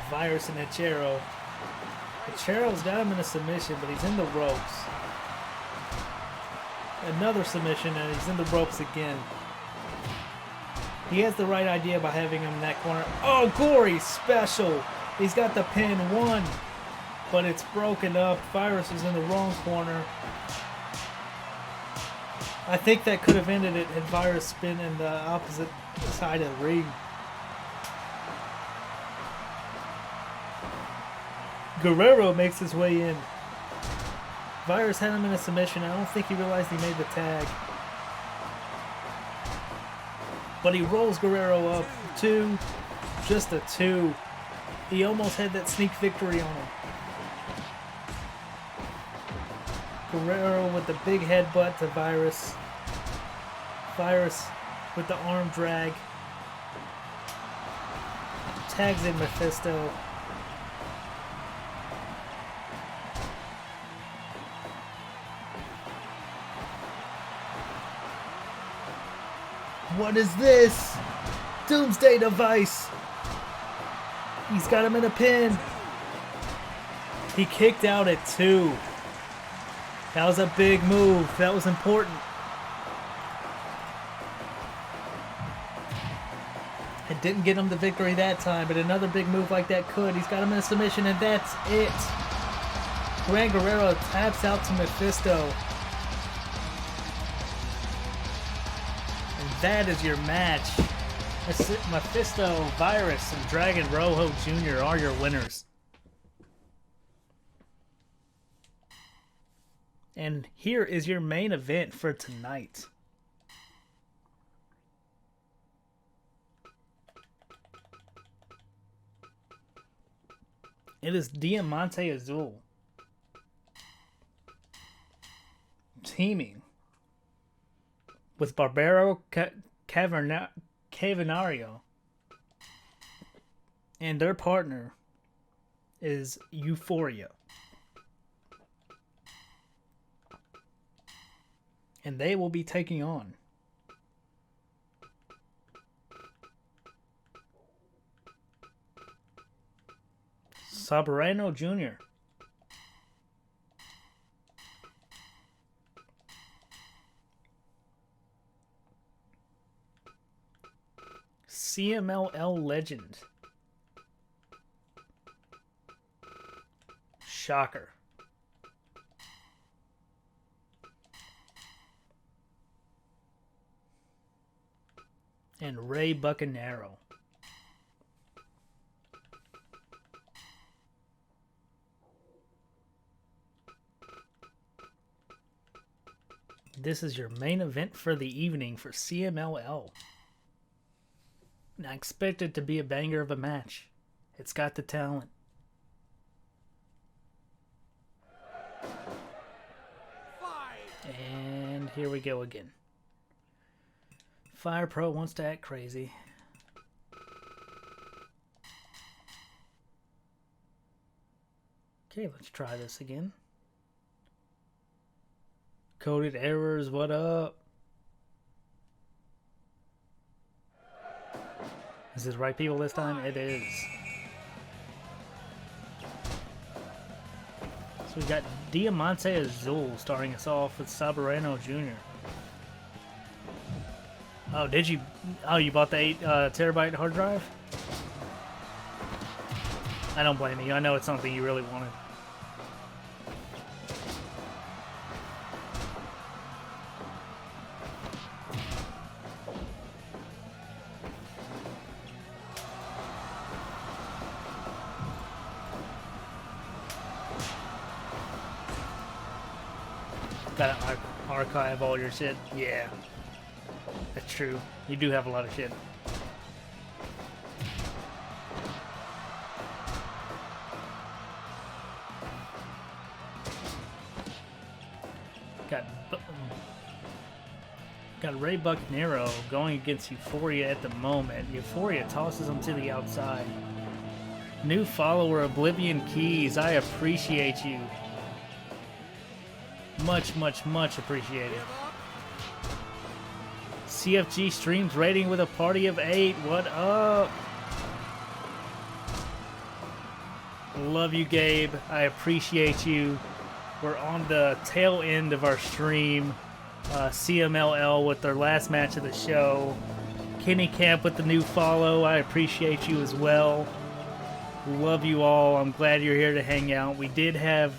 [SPEAKER 1] Virus and Hachero. Hachero's got him in a submission, but he's in the ropes. Another submission, and he's in the ropes again. He has the right idea by having him in that corner. Oh, Gory special! He's got the pin, one, but it's broken up. Virus is in the wrong corner. I think that could have ended it had Virus been in the opposite side of the ring. Guerrero makes his way in. Virus had him in a submission. I don't think he realized he made the tag. But he rolls Guerrero up. 2. Just a 2. He almost had that sneak victory on him. Guerrero with the big headbutt to Virus. Virus with the arm drag. Tags in Mephisto. What is this? Doomsday device. He's got him in a pin. He kicked out at 2. That was a big move. That was important. It didn't get him the victory that time, but another big move like that could. He's got him in a submission, and that's it. Gran Guerrero taps out to Mephisto. That is your match. Mephisto, Virus, and Dragon Rojo Jr. are your winners. And here is your main event for tonight. It is Diamante Azul teaming with Barbaro Cavernario, and their partner is Euphoria. And they will be taking on Soberano Jr., CMLL legend, Shocker, and Ray Bucanero. This is your main event for the evening for CMLL. And I expect it to be a banger of a match. It's got the talent. And here we go again. Fire Pro wants to act crazy. Okay, let's try this again. Coded errors, what up? Is it the right people this time? It is. So we got Diamante Azul starting us off with Sabareno Jr. Oh, did you? Oh, you bought the 8 terabyte hard drive? I don't blame you. I know it's something you really wanted. Gotta archive all your shit. Yeah. That's true. You do have a lot of shit. Got Ray Bucanero going against Euphoria at the moment. Euphoria tosses him to the outside. New follower, Oblivion Keys. I appreciate you. Much, much, much appreciated. CFG streams rating with a party of 8. What up? Love you, Gabe. I appreciate you. We're on the tail end of our stream. CMLL with their last match of the show. Kenny Camp with the new follow. I appreciate you as well. Love you all. I'm glad you're here to hang out. We did have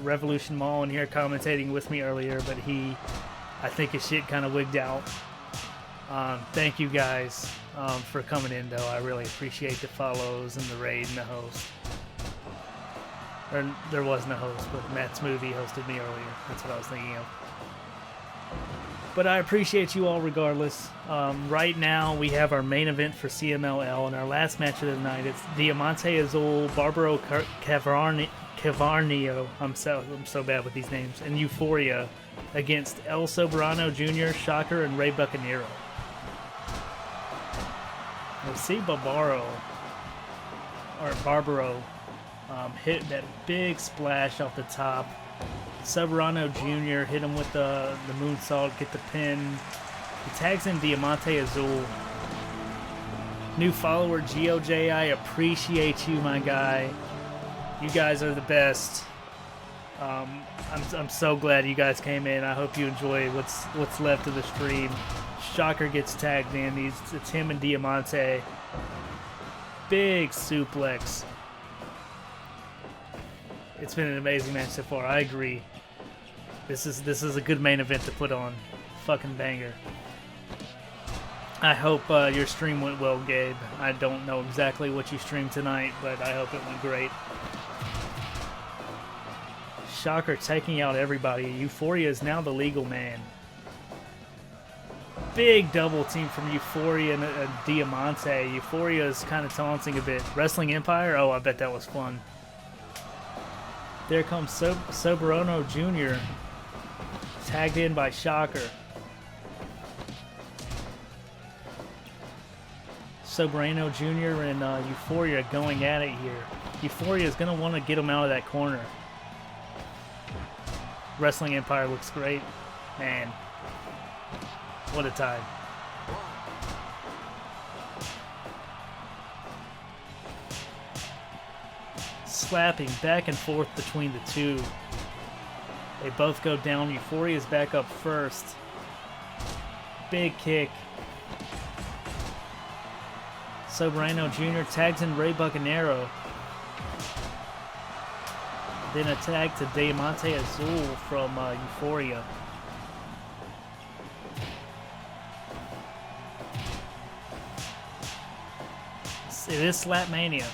[SPEAKER 1] Revolution Mall in here commentating with me earlier, but I think his shit kind of wigged out. Thank you guys for coming in, though. I really appreciate the follows and the raid and the host. Or there was no host, but Matt Smoothie hosted me earlier. That's what I was thinking of. But I appreciate you all regardless. Right now, we have our main event for CMLL, and our last match of the night, it's Diamante Azul, Barbaro Cavarnio, I'm so bad with these names, and Euphoria against El Soberano Jr., Shocker, and Ray Bucanero. We'll see Barbaro hit that big splash off the top. Soberano Jr. hit him with the moonsault, get the pin. He tags in Diamante Azul. New follower GOJ, I appreciate you, my guy. You guys are the best. I'm so glad you guys came in. I hope you enjoy what's left of the stream. Shocker gets tagged in. It's him and Diamante. Big suplex. It's been an amazing match so far. I agree. This is a good main event to put on. Fucking banger. I hope your stream went well, Gabe. I don't know exactly what you streamed tonight, but I hope it went great. Shocker taking out everybody. Euphoria is now the legal man. Big double team from Euphoria and Diamante. Euphoria is kind of taunting a bit. Wrestling Empire? Oh, I bet that was fun. There comes Soberano Jr. Tagged in by Shocker. Soberano Jr. and Euphoria going at it here. Euphoria is going to want to get him out of that corner. Wrestling Empire looks great. Man, what a time. Slapping back and forth between the two. They both go down. Euphoria's back up first. Big kick. Soberano Jr. tags in Ray Bucanero. Then a tag to Diamante Azul from Euphoria. It is Slap Mania.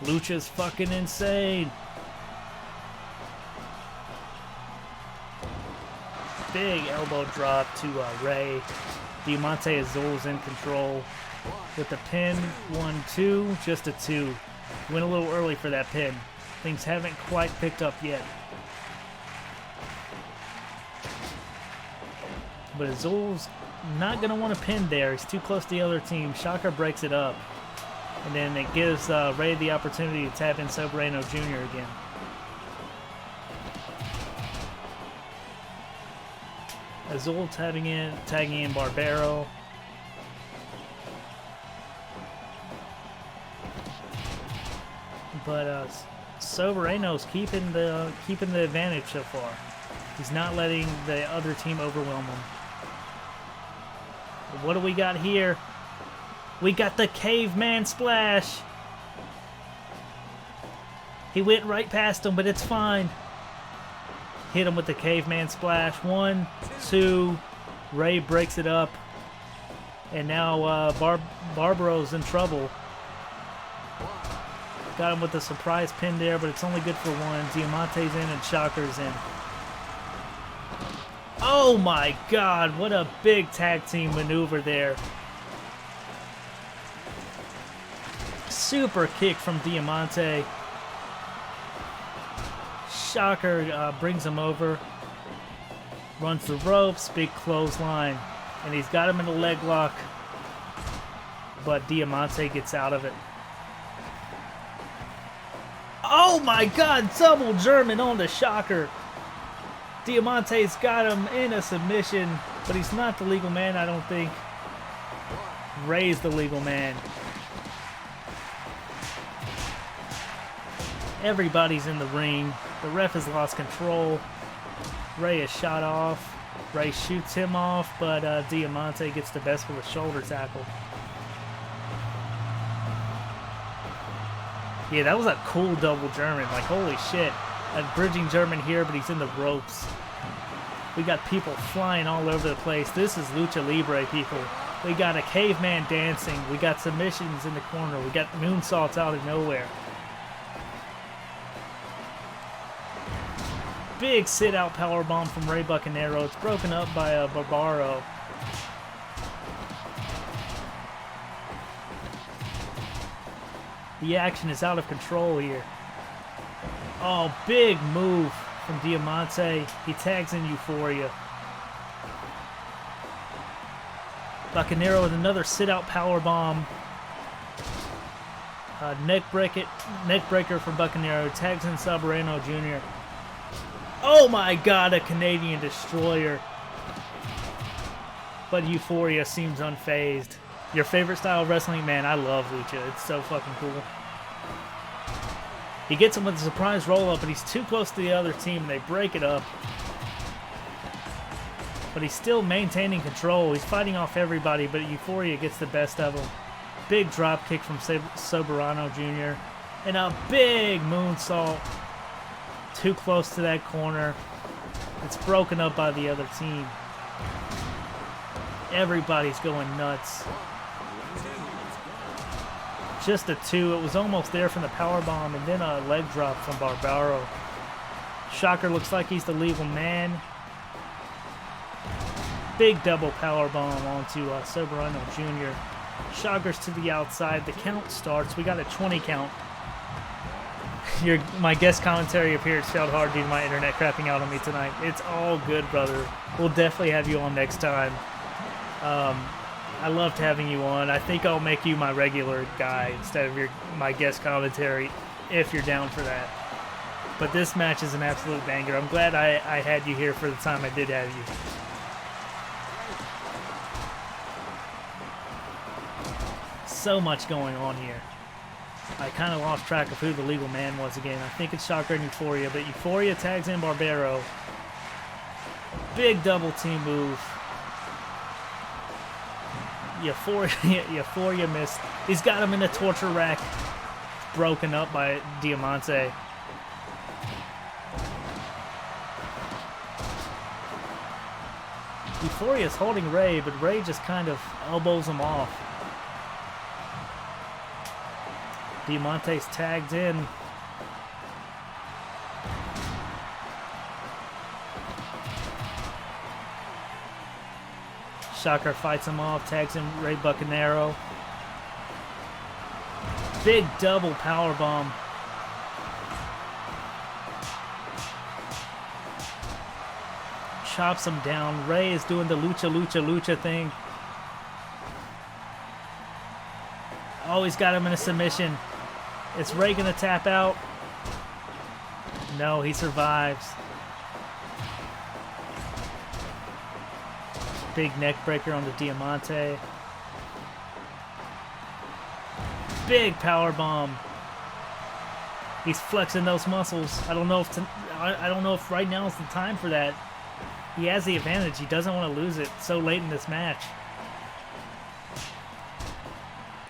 [SPEAKER 1] Lucha's fucking insane. Big elbow drop to Ray. Diamante Azul's in control with the pin. 1-2, just a 2. Went a little early for that pin. Things haven't quite picked up yet. But Azul's not going to want to pin there. He's too close to the other team. Shocker breaks it up. And then it gives Ray the opportunity to tap in Soberano Jr. again. Azul tagging in Barbaro. But Soberano's keeping the advantage so far. He's not letting the other team overwhelm him. But what do we got here? We got the caveman splash. He went right past him, but it's fine. Hit him with the caveman splash. 1, 2. Ray breaks it up. And now Barbaro's in trouble. Got him with a surprise pin there, but it's only good for 1. Diamante's in and Shocker's in. Oh my God, what a big tag team maneuver there. Super kick from Diamante. Shocker brings him over. Runs the ropes, big clothesline. And he's got him in a leg lock. But Diamante gets out of it. Oh my God, double German on the Shocker. Diamante's got him in a submission, but he's not the legal man, I don't think. Ray's the legal man. Everybody's in the ring. The ref has lost control. Ray is shot off. Ray shoots him off, but Diamante gets the best with a shoulder tackle. Yeah, that was a cool double German. Like, holy shit. A bridging German here, but he's in the ropes. We got people flying all over the place. This is Lucha Libre, people. We got a caveman dancing. We got submissions in the corner. We got moonsaults out of nowhere. Big sit-out powerbomb from Ray Bucanero. It's broken up by a Barbaro. The action is out of control here. Oh, big move from Diamante. He tags in Euphoria. Bucanero with another sit-out powerbomb. Neck breaker from Bucanero. Tags in Soberano Jr. Oh my God, a Canadian destroyer. But Euphoria seems unfazed. Your favorite style of wrestling? Man, I love Lucha. It's so fucking cool. He gets him with a surprise roll-up, but he's too close to the other team, and they break it up. But he's still maintaining control. He's fighting off everybody, but Euphoria gets the best of him. Big drop kick from Soberano Jr. And a big moonsault. Too close to that corner. It's broken up by the other team. Everybody's going nuts. Just a 2. It was almost there from the powerbomb, and then a leg drop from Barbaro. Shocker looks like he's the legal man. Big double powerbomb onto Soberano Jr. Shocker's to the outside. The count starts. We got a 20 count. My guest commentary appears failed hard due to my internet crapping out on me tonight. It's all good, brother. We'll definitely have you on next time. I loved having you on. I think I'll make you my regular guy instead of my guest commentary if you're down for that. But this match is an absolute banger. I'm glad I had you here for the time I did have you. So much going on here. I kind of lost track of who the legal man was again. I think it's Shocker and Euphoria, but Euphoria tags in Barbaro. Big double team move. Euphoria missed. He's got him in a torture rack. Broken up by Diamante. Euphoria's holding Ray, but Ray just kind of elbows him off. Diamante's tagged in. Shocker fights him off, tags in Ray Bucanero. Big double powerbomb. Chops him down. Ray is doing the lucha thing. Oh, he's got him in a submission. Is Ray gonna tap out? No, he survives. Big neck breaker on the Diamante. Big power bomb. He's flexing those muscles. I don't know if I don't know if right now is the time for that. He has the advantage. He doesn't want to lose it so late in this match.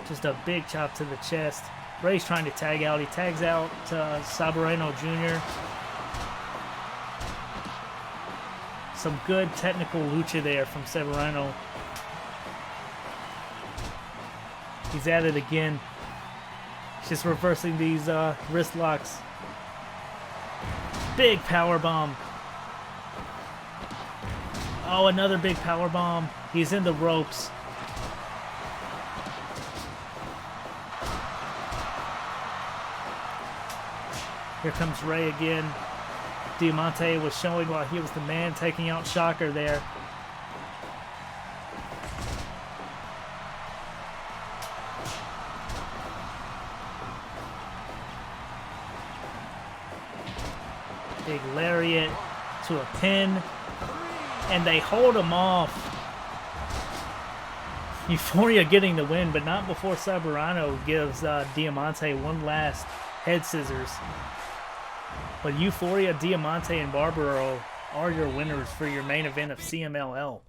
[SPEAKER 1] Just a big chop to the chest. Ray's trying to tag out. He tags out Sabareno Jr. Some good technical lucha there from Severino. He's at it again. He's just reversing these wrist locks. Big power bomb. Oh, another big power bomb. He's in the ropes. Here comes Ray again. Diamante was showing while he was the man taking out Shocker there. Big lariat to a pin. And they hold him off. Euphoria getting the win, but not before Sabarano gives Diamante one last head scissors. But Euphoria, Diamante, and Barbaro are your winners for your main event of CMLL.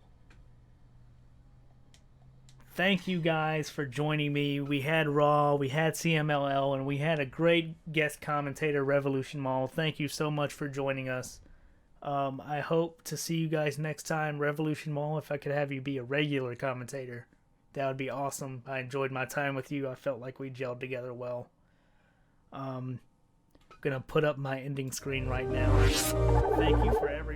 [SPEAKER 1] Thank you guys for joining me. We had Raw, we had CMLL, and we had a great guest commentator, Revolution Mall. Thank you so much for joining us. I hope to see you guys next time. Revolution Mall, if I could have you be a regular commentator, that would be awesome. I enjoyed my time with you. I felt like we gelled together well. I'm gonna put up my ending screen right now. Thank you for everything.